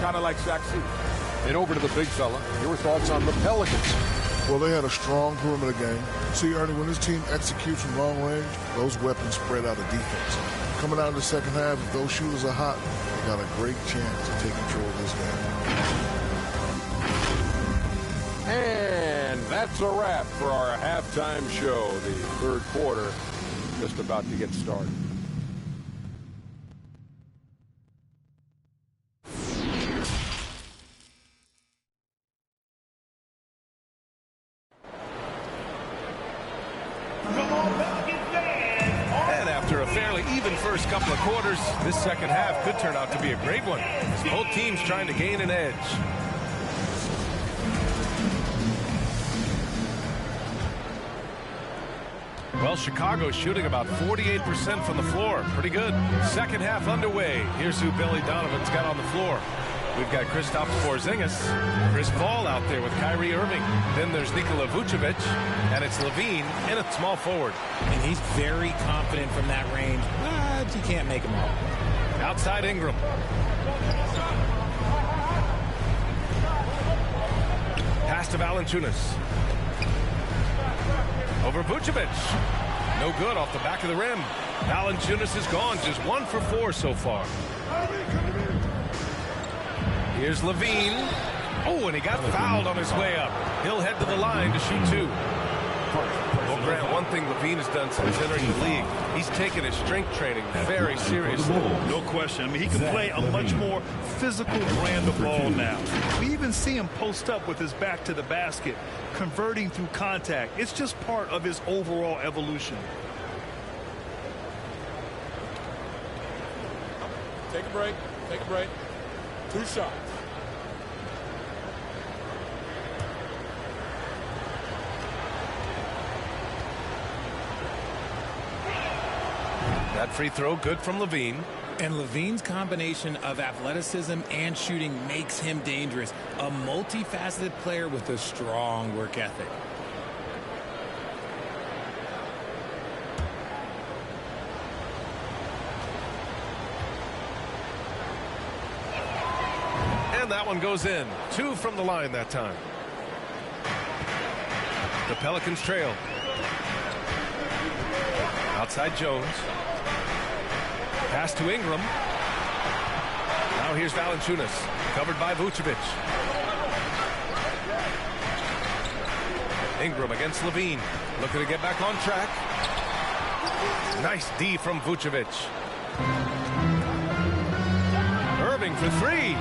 kind of like Shaq Q. And over to the big fella, your thoughts on the Pelicans? Well, they had a strong perimeter game. See, Ernie, when this team executes from long range, those weapons spread out of defense. Coming out in the second half, if those shooters are hot, they got a great chance to take control of this game. And that's a wrap for our halftime show. The third quarter just about to get started. And after a fairly even first couple of quarters, this second half could turn out to be a great one, as both teams trying to gain an edge. Well, Chicago's shooting about 48% from the floor. Pretty good. Second half underway. Here's who Billy Donovan's got on the floor. We've got Kristaps Porzingis, Chris Paul out there with Kyrie Irving. Then there's Nikola Vucevic, and it's Levine in at small forward. And he's very confident from that range, but you can't make him all. Outside Ingram. Pass to Valanciunas. Over Vucevic. No good off the back of the rim. Valanciunas is gone, just 1 for 4 so far. Here's Levine. Oh, and he got fouled on his way up. He'll head to the line to shoot 2. Well, Grant, one thing Levine has done since entering the league, he's taken his strength training very seriously. No question. I mean, he can play a much more physical brand of ball now. We even see him post up with his back to the basket, converting through contact. It's just part of his overall evolution. Take a break. Take a break. 2 shots. That free throw good from Levine. And Levine's combination of athleticism and shooting makes him dangerous. A multifaceted player with a strong work ethic. And that one goes in. 2 from the line that time. The Pelicans trail. Outside Jones. Pass to Ingram. Now here's Valanciunas. Covered by Vucevic. Ingram against Levine. Looking to get back on track. Nice D from Vucevic. Irving for 3.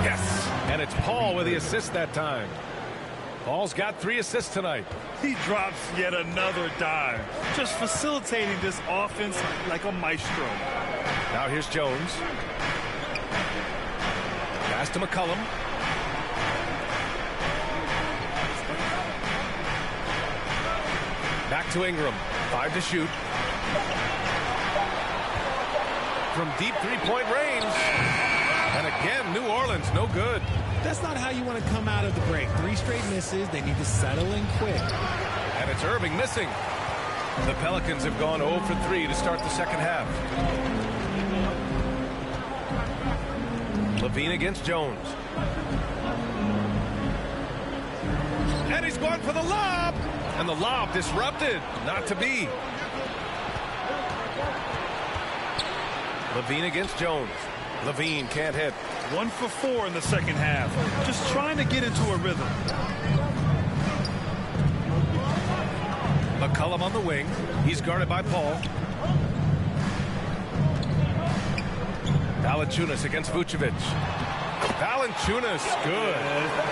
Yes. And it's Paul with the assist that time. Paul's got 3 assists tonight. He drops yet another dime. Just facilitating this offense like a maestro. Now here's Jones. Pass to McCollum. Back to Ingram. 5 to shoot. From deep three-point range. And again, New Orleans, no good. That's not how you want to come out of the break. 3 straight misses. They need to settle in quick. And it's Irving missing. The Pelicans have gone 0 for 3 to start the second half. Levine against Jones. And he's going for the lob. And the lob disrupted. Not to be. Levine against Jones. Levine can't hit. 1 for 4 in the second half. Just trying to get into a rhythm. McCollum on the wing. He's guarded by Paul. Valanciunas against Vucevic. Valanciunas, good.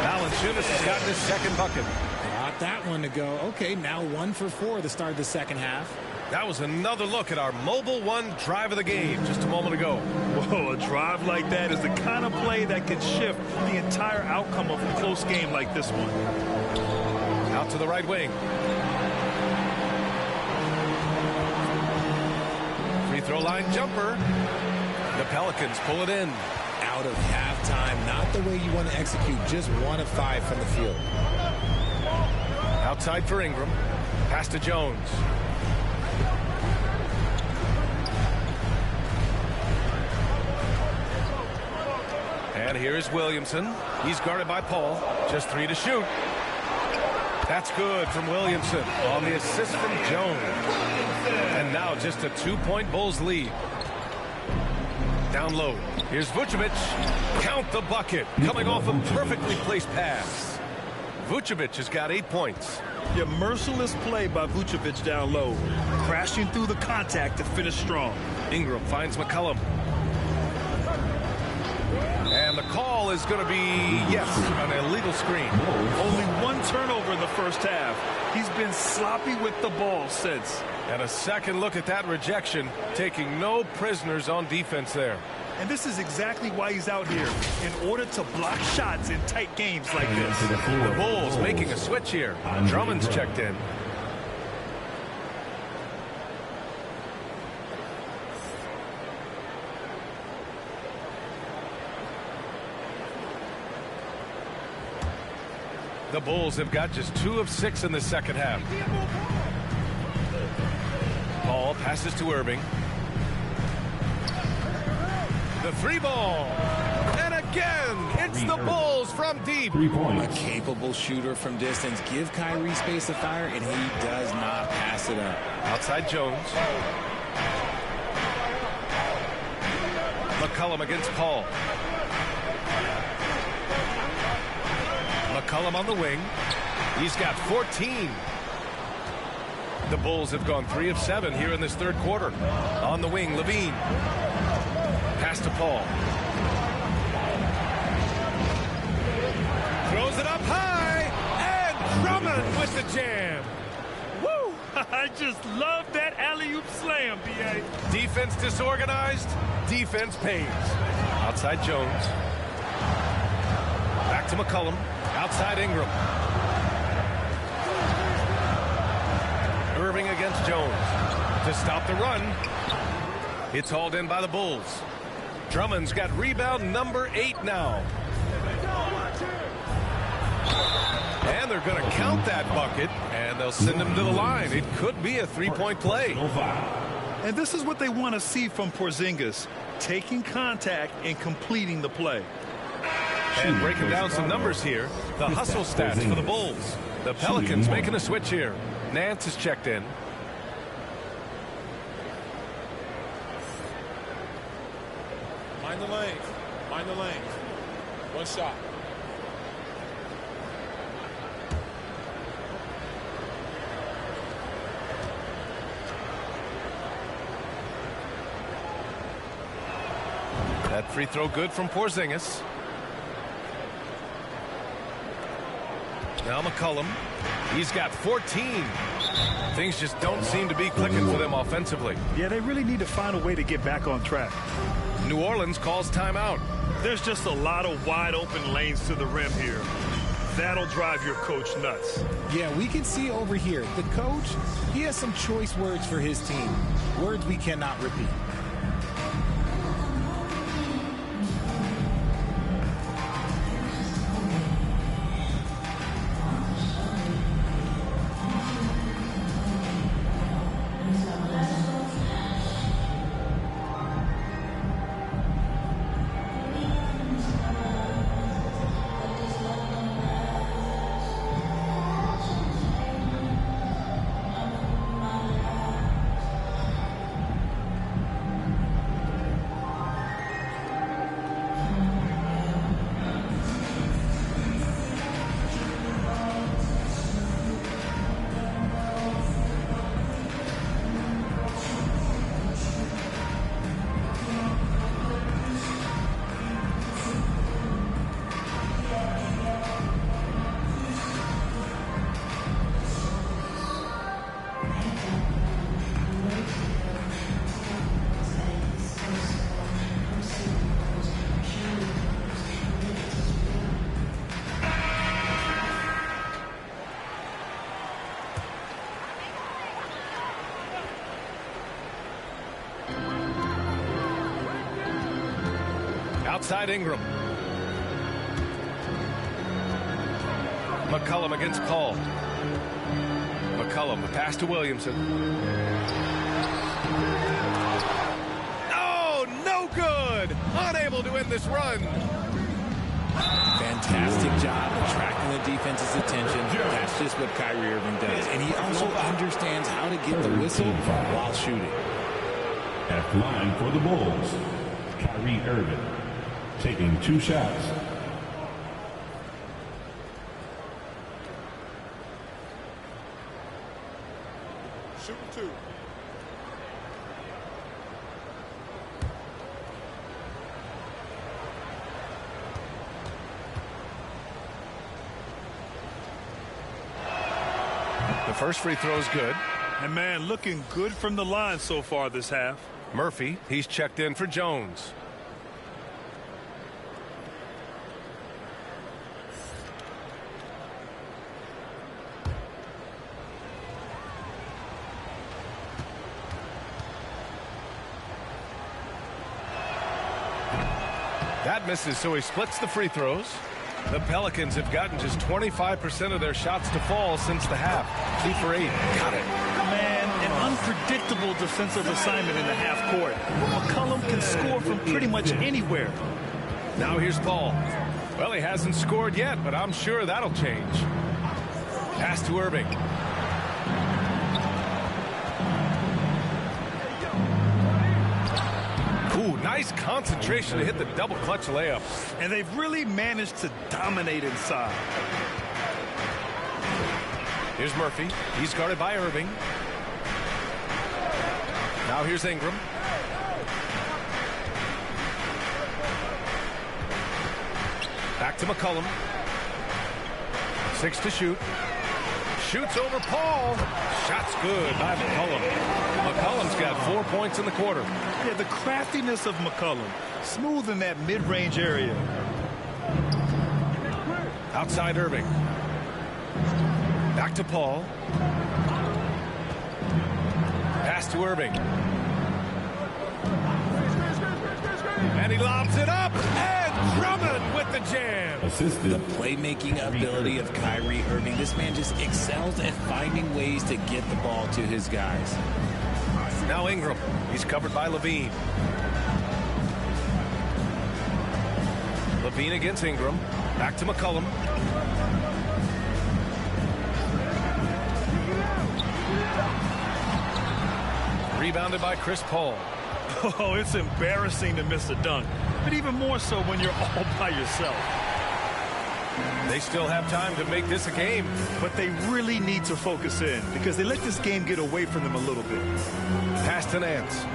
Valanciunas has gotten his second bucket. Got that one to go. Okay, now 1 for 4 to start the second half. That was another look at our Mobile One drive of the game just a moment ago. Whoa, a drive like that is the kind of play that can shift the entire outcome of a close game like this one. Out to the right wing. Free throw line jumper. The Pelicans pull it in. Out of halftime, not the way you want to execute. Just 1 of 5 from the field. Outside for Ingram. Pass to Jones. And here is Williamson. He's guarded by Paul. Just 3 to shoot. That's good from Williamson on the assist from Jones. And now just a 2-point Bulls lead. Down low. Here's Vucevic. Count the bucket. Coming off a perfectly placed pass. Vucevic has got 8 points. Your merciless play by Vucevic down low. Crashing through the contact to finish strong. Ingram finds McCollum. And the call is going to be, yes, an illegal screen. Only 1 turnover in the first half. He's been sloppy with the ball since. And a second look at that rejection, taking no prisoners on defense there. And this is exactly why he's out here, in order to block shots in tight games like this. The Bulls making a switch here. Drummond's checked in. The Bulls have got just 2 of 6 in the second half. Paul passes to Irving. The 3 ball. And again, it's the Bulls from deep. A capable shooter from distance. Give Kyrie space to fire, and he does not pass it up. Outside Jones. McCollum against Paul. McCollum on the wing. He's got 14. The Bulls have gone 3 of 7 here in this third quarter. On the wing, Levine. Pass to Paul. Throws it up high. And Drummond with the jam. Woo! I just love that alley-oop slam, B.A. Defense disorganized. Defense pays. Outside Jones. to McCollum. Outside Ingram. Irving against Jones. To stop the run. It's hauled in by the Bulls. Drummond's got rebound number 8 now. And they're going to count that bucket, and they'll send him to the line. It could be a three-point play. And this is what they want to see from Porzingis, taking contact and completing the play. And breaking down some numbers here, the hustle stats for the Bulls. The Pelicans making a switch here. Nance is checked in. Mind the lanes. Mind the lanes. One shot. That free throw good from Porzingis. Now McCollum. He's got 14. Things just don't seem to be clicking for them offensively. Yeah, they really need to find a way to get back on track. New Orleans calls timeout. There's just a lot of wide open lanes to the rim here. That'll drive your coach nuts. Yeah, we can see over here, the coach, he has some choice words for his team. Words we cannot repeat. Outside Ingram. McCollum against Call. McCollum, the pass to Williamson. Oh, no good! Unable to end this run. Fantastic job attracting the defense's attention. That's just what Kyrie Irving does. And he also understands how to get the whistle while shooting. At the line for the Bulls, Kyrie Irving, taking 2 shots. Shooting 2. The first free throw is good. And man, looking good from the line so far this half. Murphy, he's checked in for Jones. That misses, so he splits the free throws. The Pelicans have gotten just 25% of their shots to fall since the half. 2 for 8. Got it. Man, an unpredictable defensive assignment in the half court. McCollum can score from pretty much anywhere. Now here's Paul. Well, he hasn't scored yet, but I'm sure that'll change. Pass to Irving. Ooh, nice concentration to hit the double clutch layup. And they've really managed to dominate inside. Here's Murphy. He's guarded by Irving. Now here's Ingram. Back to McCollum. 6 to shoot. Shoots over Paul. Shot's good by McCollum. McCollum's got 4 points in the quarter. Yeah, the craftiness of McCollum. Smooth in that mid-range area. Outside Irving. Back to Paul. Pass to Irving. And he lobs it up. And Drummond with the jam. The playmaking ability of Kyrie Irving. This man just excels at finding ways to get the ball to his guys. Now Ingram. He's covered by Levine. Levine against Ingram. Back to McCollum. Rebounded by Chris Paul. Oh, it's embarrassing to miss a dunk, but even more so when you're all by yourself. They still have time to make this a game. But they really need to focus in because they let this game get away from them a little bit. Pass to Nance.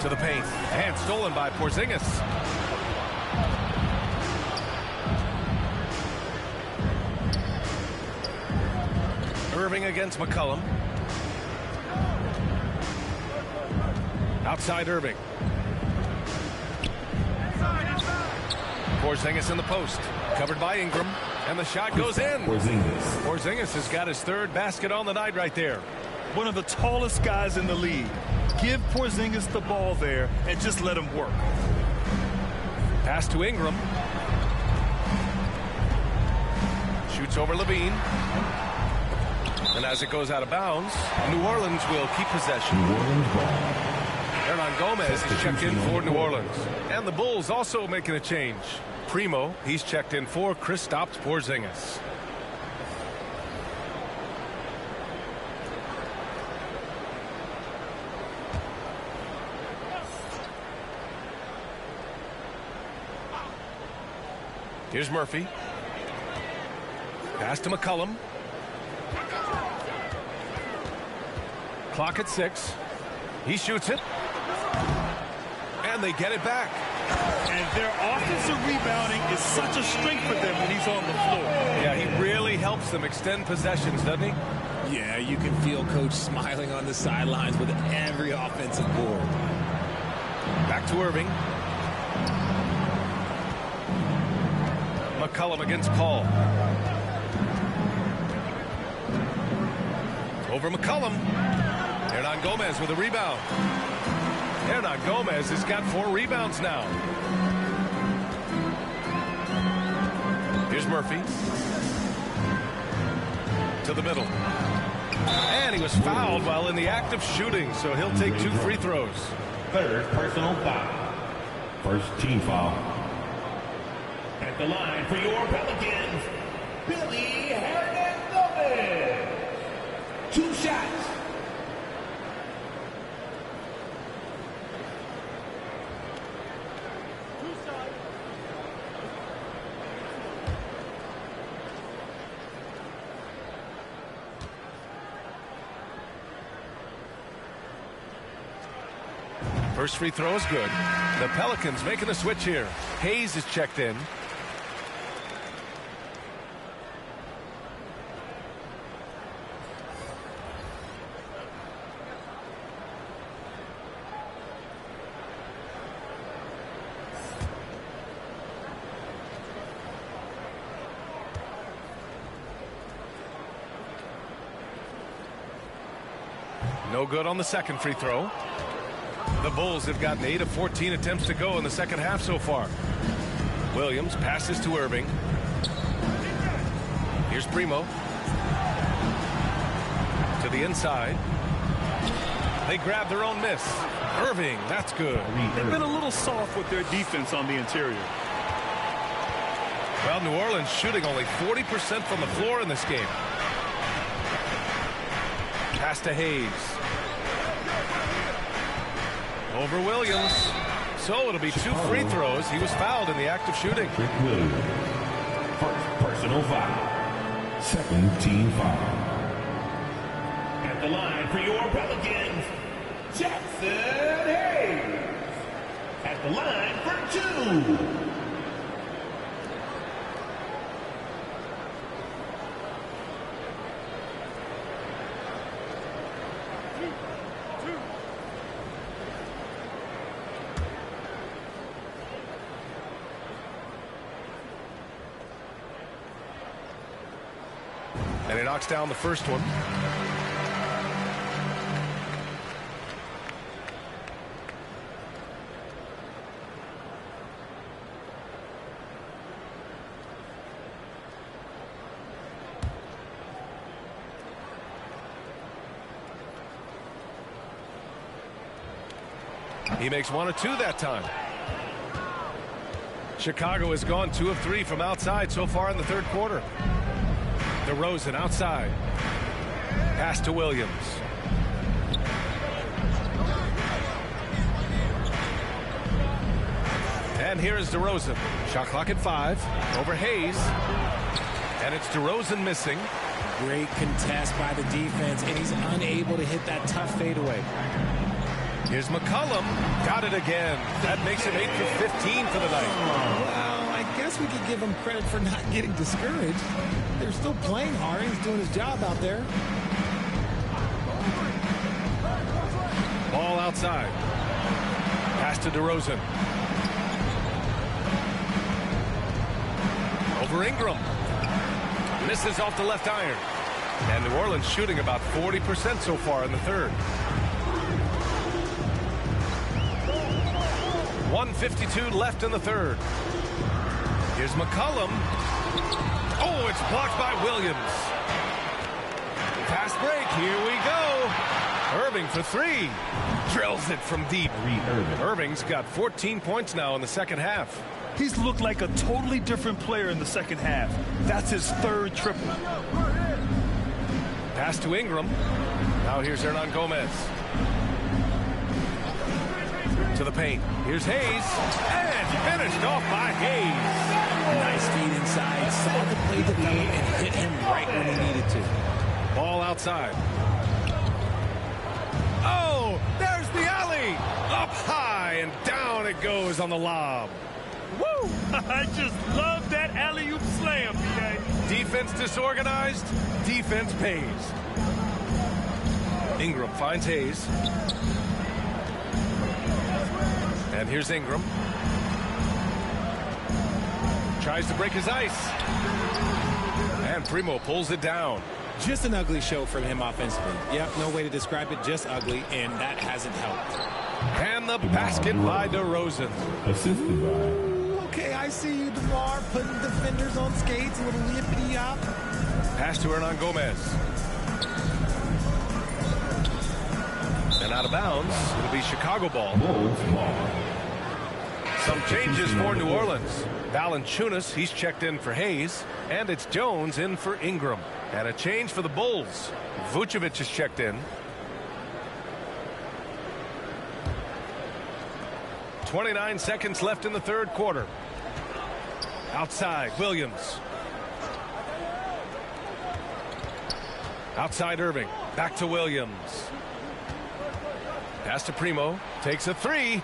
To the paint. And stolen by Porzingis. Irving against McCollum. Outside Irving. Porzingis in the post. Covered by Ingram. And the shot goes in. Porzingis has got his third basket on the night right there. One of the tallest guys in the league. Give Porzingis the ball there and just let him work. Pass to Ingram. Shoots over Levine. And as it goes out of bounds, New Orleans will keep possession. Hernan Gomez is checked in for New Orleans. And the Bulls also making a change. Primo, he's checked in for Kristaps Porzingis. Here's Murphy. Pass to McCollum. Clock at 6. He shoots it. And they get it back. And their offensive rebounding is such a strength for them when he's on the floor. Yeah, he really helps them extend possessions, doesn't he? Yeah, you can feel Coach smiling on the sidelines with every offensive board. Back to Irving. McCollum against Paul. Over McCollum. Hernan Gomez with a rebound. Hernan Gomez has got 4 rebounds now. Here's Murphy. To the middle. And he was fouled while in the act of shooting, so he'll take 2 free throws. Third personal foul. First team foul. At the line for your Pelicans, Billy Hernan-Gomez. 2 shots. First free throw is good. The Pelicans making a switch here. Hayes is checked in. No good on the second free throw. The Bulls have gotten 8 of 14 attempts to go in the second half so far. Williams passes to Irving. Here's Primo. To the inside. They grab their own miss. Irving, that's good. They've been a little soft with their defense on the interior. Well, New Orleans shooting only 40% from the floor in this game. Pass to Hayes. Over Williams. So it'll be 2 free throws. He was fouled in the act of shooting. Williams. First personal foul. Second team foul. At the line for your Pelicans, Jackson Hayes. At the line for 2. And he knocks down the first one. He makes 1 of 2 that time. Chicago has gone 2 of 3 from outside so far in the third quarter. DeRozan outside. Pass to Williams. And here is DeRozan. Shot clock at 5. Over Hayes. And it's DeRozan missing. Great contest by the defense, and he's unable to hit that tough fadeaway. Here's McCollum. Got it again. That makes him 8 for 15 for the night. Well, I guess we could give him credit for not getting discouraged. They're still playing hard. He's doing his job out there. Ball outside. Pass to DeRozan. Over Ingram. Misses off the left iron. And New Orleans shooting about 40% so far in the third. 1:52 left in the third. Here's McCollum. Oh, it's blocked by Williams. Fast break. Here we go. Irving for 3. Drills it from deep. Irving's got 14 points now in the second half. He's looked like a totally different player in the second half. That's his third triple. Pass to Ingram. Now here's Hernangomez. To the paint. Here's Hayes. And finished off by Hayes. Nice feed inside. Saw the play develop and hit him right when he needed to. Ball outside. Oh, there's the alley. Up high and down it goes on the lob. Woo! I just love that alley-oop slam, B.A. Defense disorganized. Defense pays. Ingram finds Hayes. And here's Ingram. Tries to break his ice. And Primo pulls it down. Just an ugly show from him offensively. Yep, no way to describe it, just ugly, and that hasn't helped. And the basket by DeRozan. Assisted by... Okay, I see you, DeMar, putting defenders on skates, a little yippity-yop. Pass to Hernangomez. And out of bounds, it'll be Chicago ball. Some changes for New Orleans. Valanciunas, he's checked in for Hayes. And it's Jones in for Ingram. And a change for the Bulls. Vucevic is checked in. 29 seconds left in the third quarter. Outside, Williams. Outside Irving. Back to Williams. Pass to Primo. Takes a 3.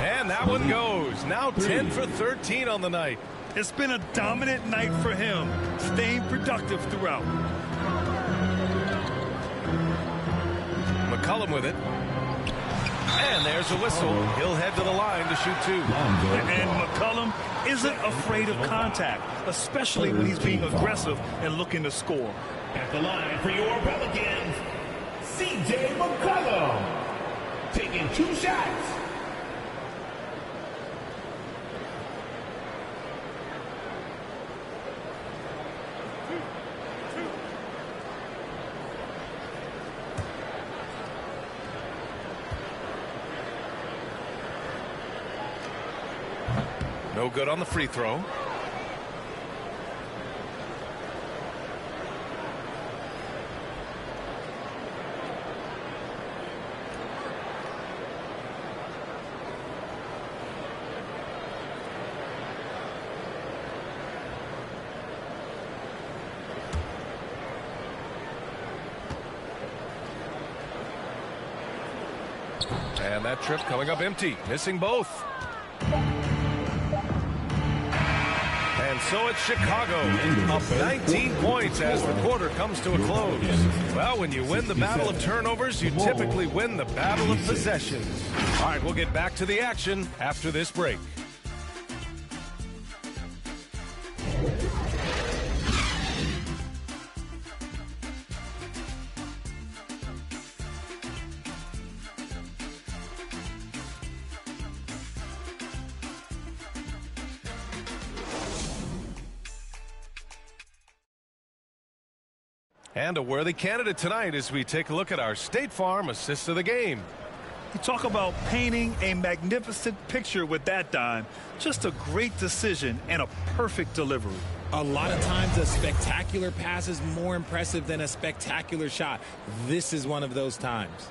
And that one goes. Now 10 for 13 on the night. It's been a dominant night for him, staying productive throughout. McCollum with it. And there's a whistle. He'll head to the line to shoot 2. And McCollum isn't afraid of contact, especially when he's being aggressive and looking to score. At the line for your Pelicans, C.J. McCollum, taking 2 shots. No good on the free throw. And that trip coming up empty, missing both. And so it's Chicago, up 19 points as the quarter comes to a close. Well, when you win the battle of turnovers, you typically win the battle of possessions. All right, we'll get back to the action after this break. And a worthy candidate tonight as we take a look at our State Farm assist of the game. You talk about painting a magnificent picture with that dime. Just a great decision and a perfect delivery. A lot of times a spectacular pass is more impressive than a spectacular shot. This is one of those times.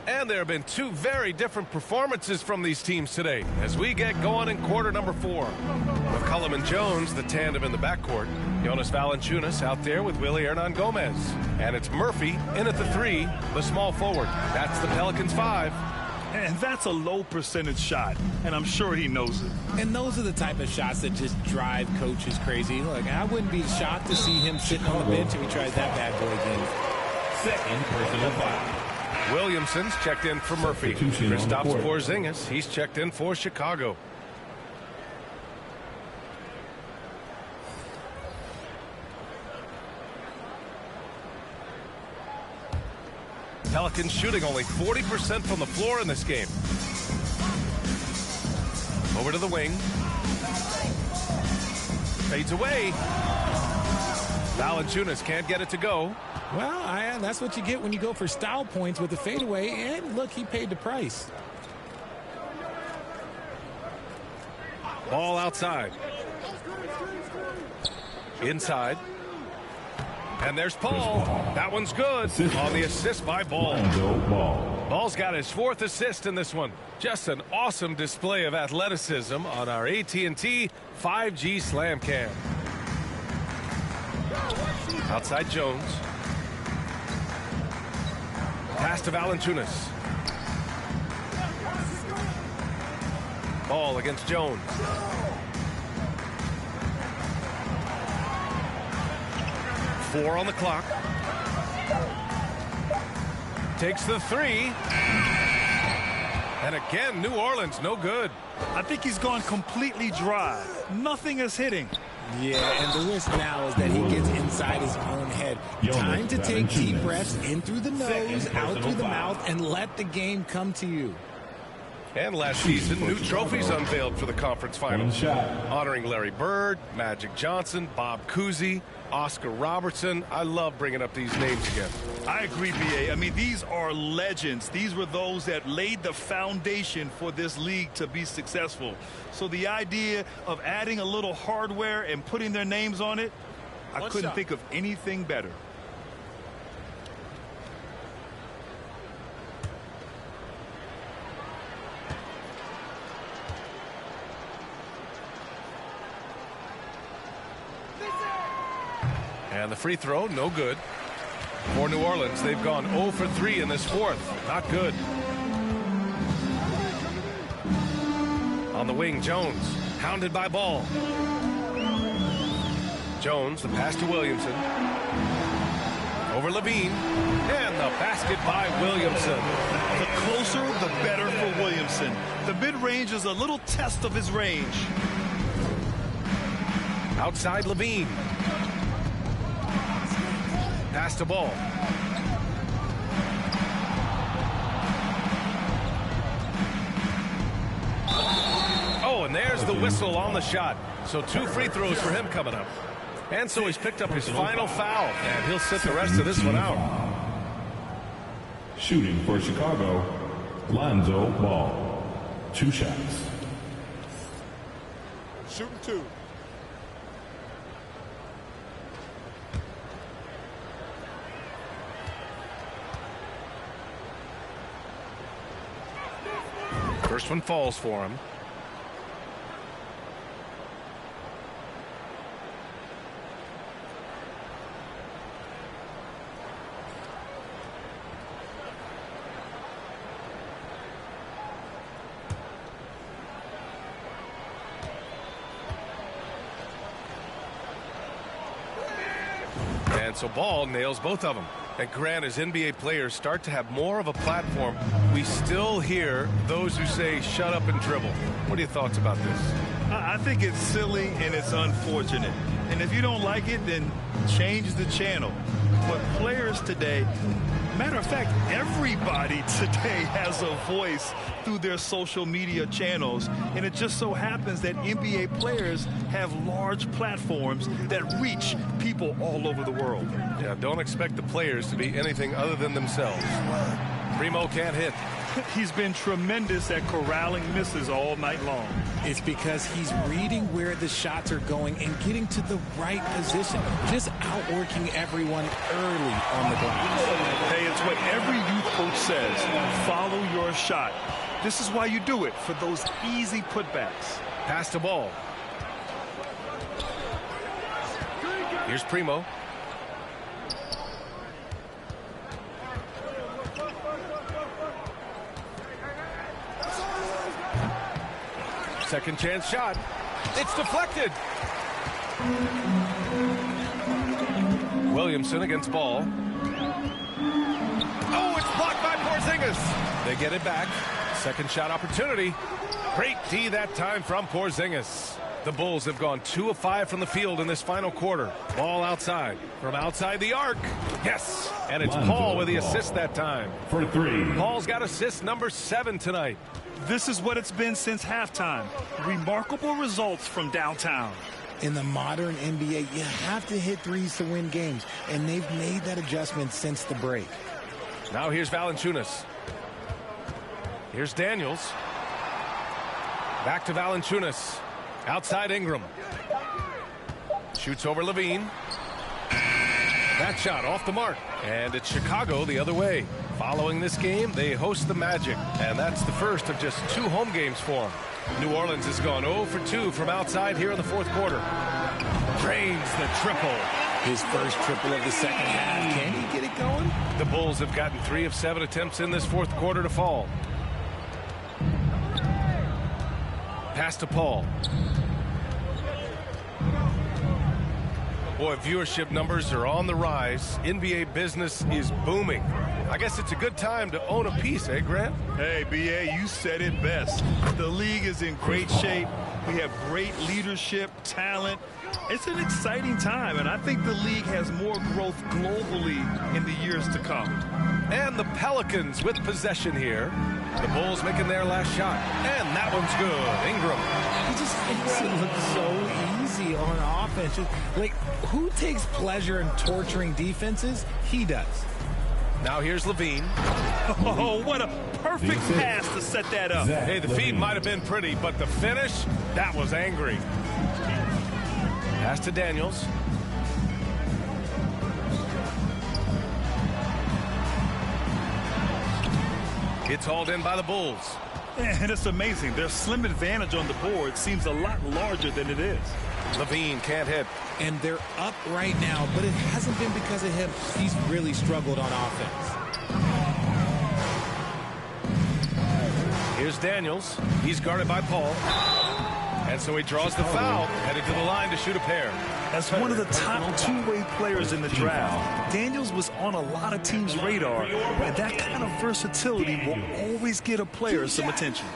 And there have been two very different performances from these teams today as we get going in quarter number 4. McCullum and Jones, the tandem in the backcourt. Jonas Valanciunas out there with Willie Hernangomez. And it's Murphy in at the 3, the small forward. That's the Pelicans 5. And that's a low percentage shot, and I'm sure he knows it. And those are the type of shots that just drive coaches crazy. Look, I wouldn't be shocked to see him sitting on the bench if he tries that bad boy again. Second personal foul. Williamson's checked in for Murphy. Kristaps Porzingis, he's checked in for Chicago. Pelicans shooting only 40% from the floor in this game. Over to the wing. Fades away. Valanciunas can't get it to go. Well, that's what you get when you go for style points with the fadeaway. And look, he paid the price. Ball outside. Inside. And there's Paul. That one's good on the assist by Ball. Ball's got his 4th assist in this one. Just an awesome display of athleticism on our AT&T 5G Slam Cam. Outside Jones. Pass to Valanciunas. Ball against Jones. Four on the clock. Takes the 3. And again, New Orleans, no good. I think he's gone completely dry. Nothing is hitting. Yeah, and the risk now is that he gets inside his own head. Time to take deep breaths in through the nose, out through the mouth, and let the game come to you. And last season, new trophies unveiled for the conference finals, honoring Larry Bird, Magic Johnson, Bob Cousy, Oscar Robertson. I love bringing up these names again. I agree, B.A. I mean, these are legends. These were those that laid the foundation for this league to be successful. So the idea of adding a little hardware and putting their names on it, I couldn't think of anything better. And the free throw, no good. For New Orleans, they've gone 0 for 3 in this 4th. Not good. On the wing, Jones, hounded by Ball. Jones, the pass to Williamson. Over Levine. And the basket by Williamson. The closer, the better for Williamson. The mid-range is a little test of his range. Outside Levine. Pass to Ball. Oh, and there's the whistle on the shot. So 2 free throws for him coming up. And so he's picked up his final foul, and he'll sit the rest of this one out. Shooting for Chicago, Lonzo Ball. 2 shots. Shooting 2. First one falls for him. And so Ball nails both of them. And Grant, as NBA players start to have more of a platform, we still hear those who say, shut up and dribble. What are your thoughts about this? I think it's silly and it's unfortunate. And if you don't like it, then change the channel. But players today Matter of fact, everybody today has a voice through their social media channels, and it just so happens that NBA players have large platforms that reach people all over the world. Yeah, don't expect the players to be anything other than themselves. Primo can't hit. He's been tremendous at corralling misses all night long. It's because he's reading where the shots are going and getting to the right position, just outworking everyone early on the glass. Hey, it's what every youth coach says. Follow your shot. This is why you do it, for those easy putbacks. Pass the ball. Here's Primo. Second chance shot. It's deflected. Williamson against Ball. Oh, it's blocked by Porzingis. They get it back. Second shot opportunity. Great D that time from Porzingis. The Bulls have gone 2 of 5 from the field in this final quarter. Ball outside. From outside the arc. Yes. And it's Paul with the assist that time. For 3. Paul's got assist number 7 tonight. This is what it's been since halftime. Remarkable results from downtown. In the modern NBA, you have to hit threes to win games, and they've made that adjustment since the break. Now here's Valanciunas. Here's Daniels. Back to Valanciunas. Outside Ingram. Shoots over Levine. That shot off the mark. And it's Chicago the other way. Following this game, they host the Magic. And that's the first of just 2 home games for them. New Orleans has gone 0 for 2 from outside here in the fourth quarter. Drains the triple. His first triple of the second half. Can he get it going? The Bulls have gotten 3 of 7 attempts in this fourth quarter to fall. Pass to Paul. Boy, viewership numbers are on the rise. NBA business is booming. I guess it's a good time to own a piece, eh, Grant? Hey, B.A., you said it best. The league is in great shape. We have great leadership, talent. It's an exciting time, and I think the league has more growth globally in the years to come. And the Pelicans with possession here. The Bulls making their last shot. And that one's good. Ingram. He just makes it look so easy on offense. Like, who takes pleasure in torturing defenses? He does. Now here's Levine. Oh, what a perfect pass to set that up. Hey, the feed might have been pretty, but the finish, that was angry. Pass to Daniels. It's hauled in by the Bulls. And it's amazing. Their slim advantage on the board seems a lot larger than it is. Levine can't hit. And they're up right now, but it hasn't been because of him. He's really struggled on offense. Here's Daniels. He's guarded by Paul. And so he draws the foul, headed to the line to shoot a pair. As one of the top two-way players in the draft, Daniels was on a lot of teams' radar, and that kind of versatility will always get a player some attention.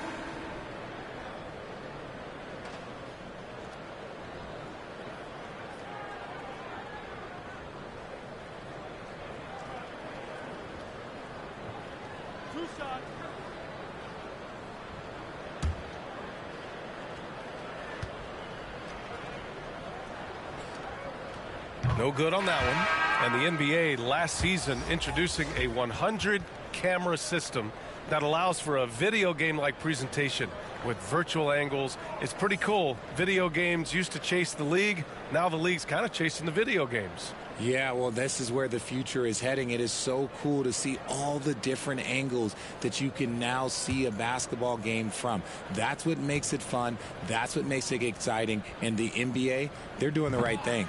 No good on that one. And the NBA last season introducing a 100-camera system that allows for a video game-like presentation with virtual angles. It's pretty cool. Video games used to chase the league. Now the league's kind of chasing the video games. Yeah, well, this is where the future is heading. It is so cool to see all the different angles that you can now see a basketball game from. That's what makes it fun. That's what makes it exciting. And the NBA, they're doing the right thing.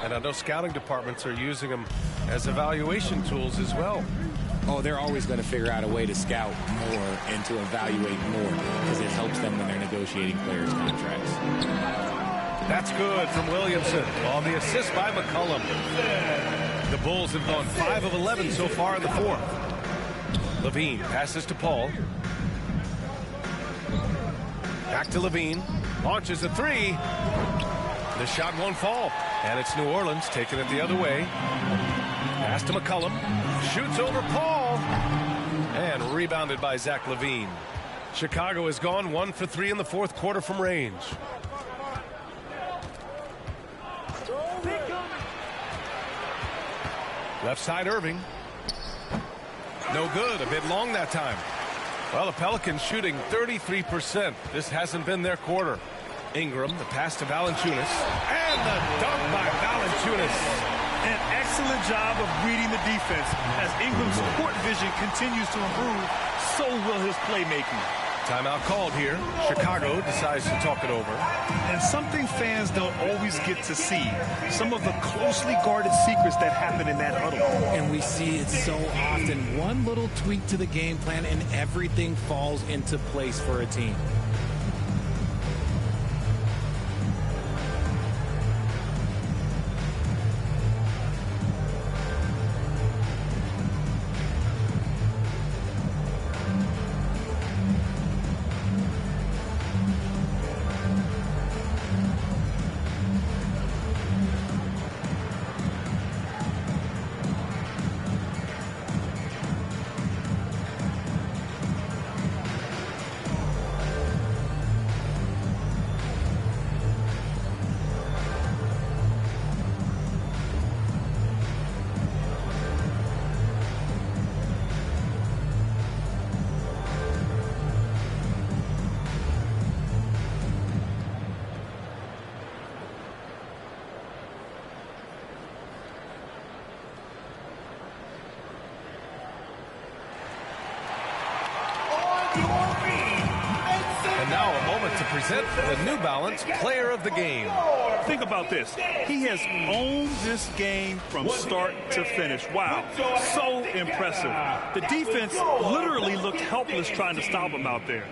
And I know scouting departments are using them as evaluation tools as well. Oh, they're always going to figure out a way to scout more and to evaluate more because it helps them when they're negotiating players' contracts. That's good from Williamson on the assist by McCollum. The Bulls have gone 5 of 11 so far in the fourth. Levine passes to Paul. Back to Levine. Launches a three. The shot won't fall. And it's New Orleans taking it the other way. Pass to McCollum. Shoots over Paul. And rebounded by Zach LaVine. Chicago has gone 1 for 3 in the fourth quarter from range. Left side Irving. No good. A bit long that time. Well, the Pelicans shooting 33%. This hasn't been their quarter. Ingram, the pass to Valanciunas. And the dunk by Valanciunas. An excellent job of reading the defense. As Ingram's court vision continues to improve, so will his playmaking. Timeout called here. Chicago decides to talk it over. And something fans don't always get to see. Some of the closely guarded secrets that happen in that huddle. And we see it so often. One little tweak to the game plan and everything falls into place for a team. And now a moment to present the New Balance Player of the Game. Think about this. He has owned this game from start to finish. Wow, so impressive. The defense literally looked helpless trying to stop him out there.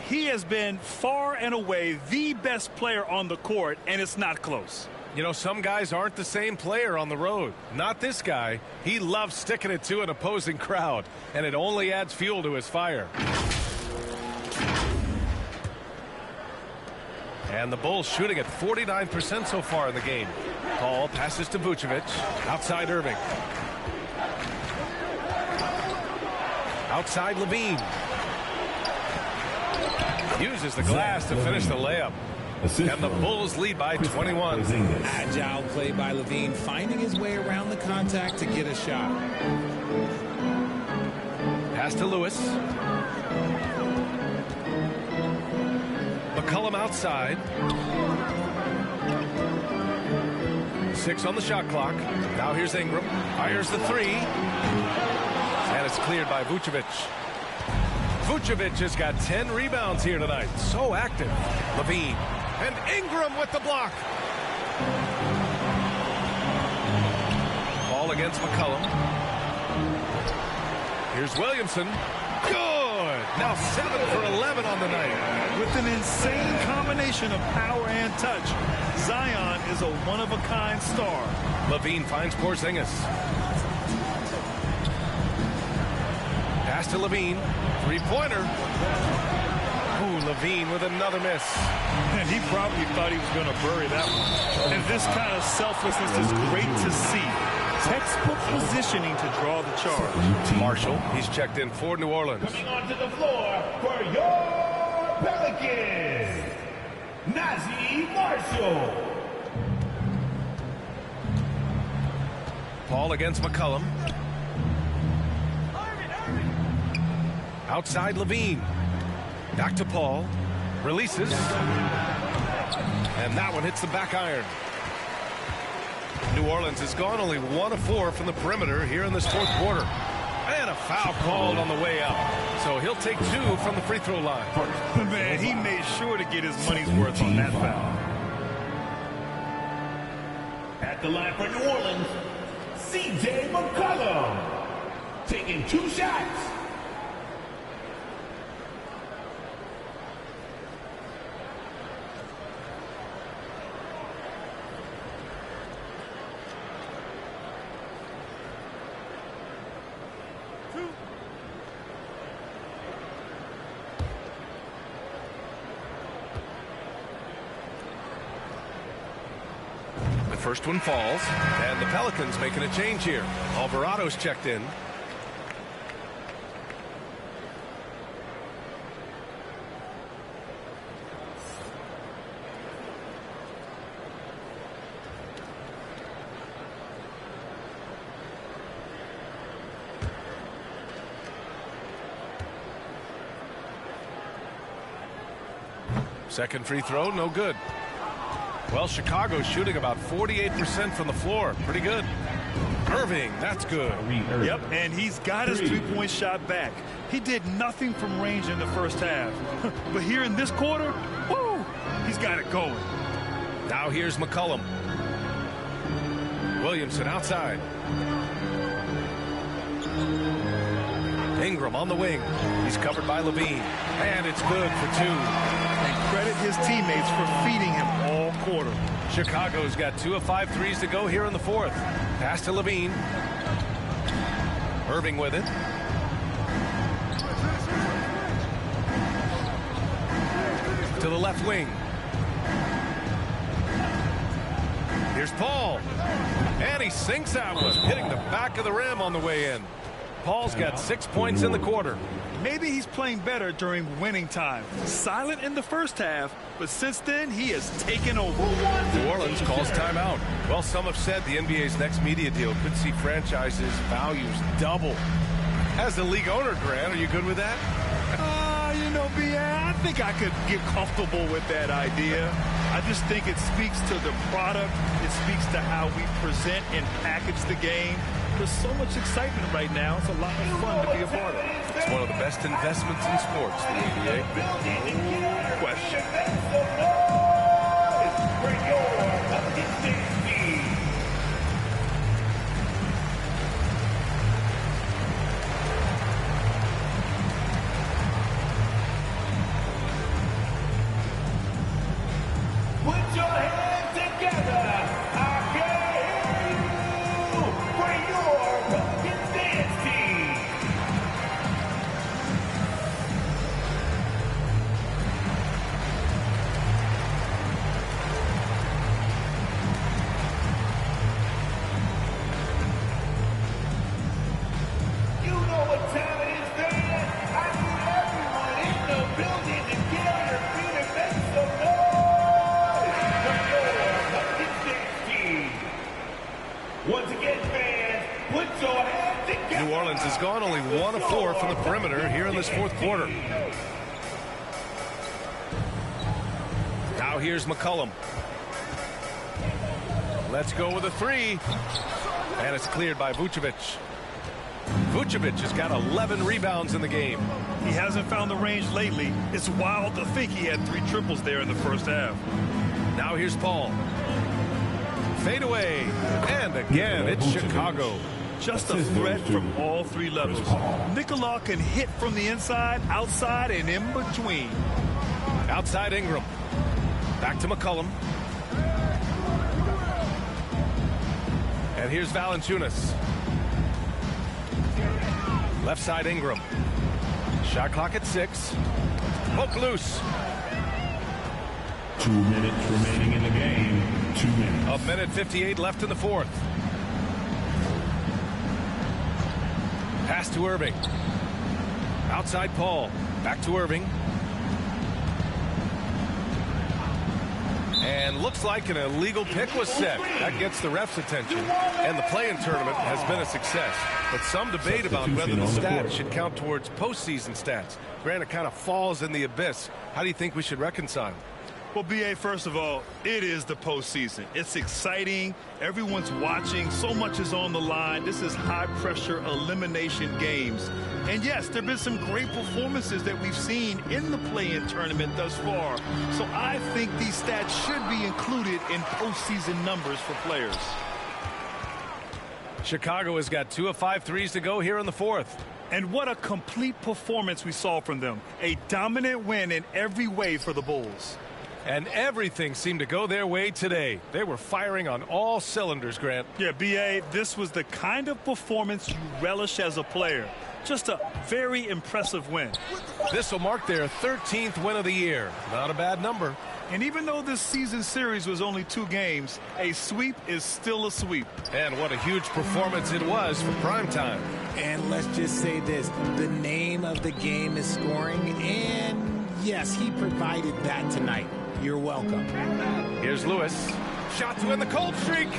He has been far and away the best player on the court, and it's not close. You know, some guys aren't the same player on the road. Not this guy. He loves sticking it to an opposing crowd, and it only adds fuel to his fire. And the Bulls shooting at 49% so far in the game. Paul passes to Vucevic. Outside Irving. Outside LaVine. Uses the glass to finish the layup. And the Bulls lead by 21. Agile play by LaVine, finding his way around the contact to get a shot. Pass to Lewis. McCollum outside. 6 on the shot clock. Now here's Ingram. Fires the 3. And it's cleared by Vucevic. Vucevic has got 10 rebounds here tonight. So active. LaVine. And Ingram with the block. Ball against McCollum. Here's Williamson. Good. Now 7 for 11 on the night. With an insane combination of power and touch, Zion is a one-of-a-kind star. LaVine finds Porzingis. Pass to LaVine. Three-pointer. Ooh, LaVine with another miss. And he probably thought he was going to bury that one. And this kind of selflessness is great to see. Textbook positioning to draw the charge. Marshall, he's checked in for New Orleans. Coming onto the floor for your Pelicans, Naji Marshall. Paul against McCollum. Outside LaVine. Back to Paul. Releases. And that one hits the back iron. New Orleans has gone only 1 of 4 from the perimeter here in this fourth quarter. And a foul called on the way out. So he'll take 2 from the free throw line. Man, he made sure to get his money's worth on that foul. At the line for New Orleans, C.J. McCollum. Taking 2 shots. First one falls, and the Pelicans making a change here. Alvarado's checked in. Second free throw, no good. Well, Chicago's shooting about 48% from the floor. Pretty good. Irving, that's good. Yep, and he's got his three-point shot back. He did nothing from range in the first half. But here in this quarter, woo, he's got it going. Now here's McCollum. Williamson outside. Ingram on the wing. He's covered by Levine. And it's good for two. And credit his teammates for feeding him all quarter. Chicago's got 2 of 5 threes to go here in the fourth. Pass to Levine. Irving with it. To the left wing. Here's Paul. And he sinks that one, hitting the back of the rim on the way in. Paul's got 6 points in the quarter. Maybe he's playing better during winning time. Silent in the first half, but since then he has taken over. New Orleans calls timeout. Well, some have said the NBA's next media deal could see franchises' values double. As the league owner, Grant, are you good with that? You know, I think I could get comfortable with that idea. I just think it speaks to the product. It speaks to how we present and package the game. There's so much excitement right now. It's a lot of fun to be a part of. It's one of the best investments in sports, the NBA. No question. Put your hands together. I can hear you. Bring your Pelicans dance team. You know what time it is, man. I need everyone in the building to get on their feet and make some noise. Once again, fans, put your hands together. New Orleans has gone only 1 of 4 from the perimeter here in this fourth quarter. Now here's McCollum. Let's go with a 3. And it's cleared by Vucevic. Vucevic has got 11 rebounds in the game. He hasn't found the range lately. It's wild to think he had 3 triples there in the first half. Now here's Paul. Fade away. And again, it's Chicago. Just a threat from all 3 levels. Nikola can hit from the inside, outside, and in between. Outside Ingram. Back to McCollum. And here's Valanciunas. Left side Ingram. Shot clock at 6. Poke loose. 2 minutes remaining in the game. 2 minutes. 1:58 left in the fourth. Pass to Irving. Outside Paul. Back to Irving. And looks like an illegal pick was set. That gets the ref's attention. And the play-in tournament has been a success. But some debate about whether the stats should count towards postseason stats. Granted, it kind of falls in the abyss. How do you think we should reconcile? Well, B.A., first of all, it is the postseason. It's exciting. Everyone's watching. So much is on the line. This is high-pressure elimination games. And, yes, there have been some great performances that we've seen in the play-in tournament thus far. So I think these stats should be included in postseason numbers for players. Chicago has got 2 of 5 threes to go here in the fourth. And what a complete performance we saw from them. A dominant win in every way for the Bulls. And everything seemed to go their way today. They were firing on all cylinders, Grant. Yeah, B.A., this was the kind of performance you relish as a player. Just a very impressive win. This will mark their 13th win of the year. Not a bad number. And even though this season series was only 2 games, a sweep is still a sweep. And what a huge performance it was for primetime. And let's just say this, the name of the game is scoring, and yes, he provided that tonight. You're welcome. Here's Lewis. Shot to end the cold streak.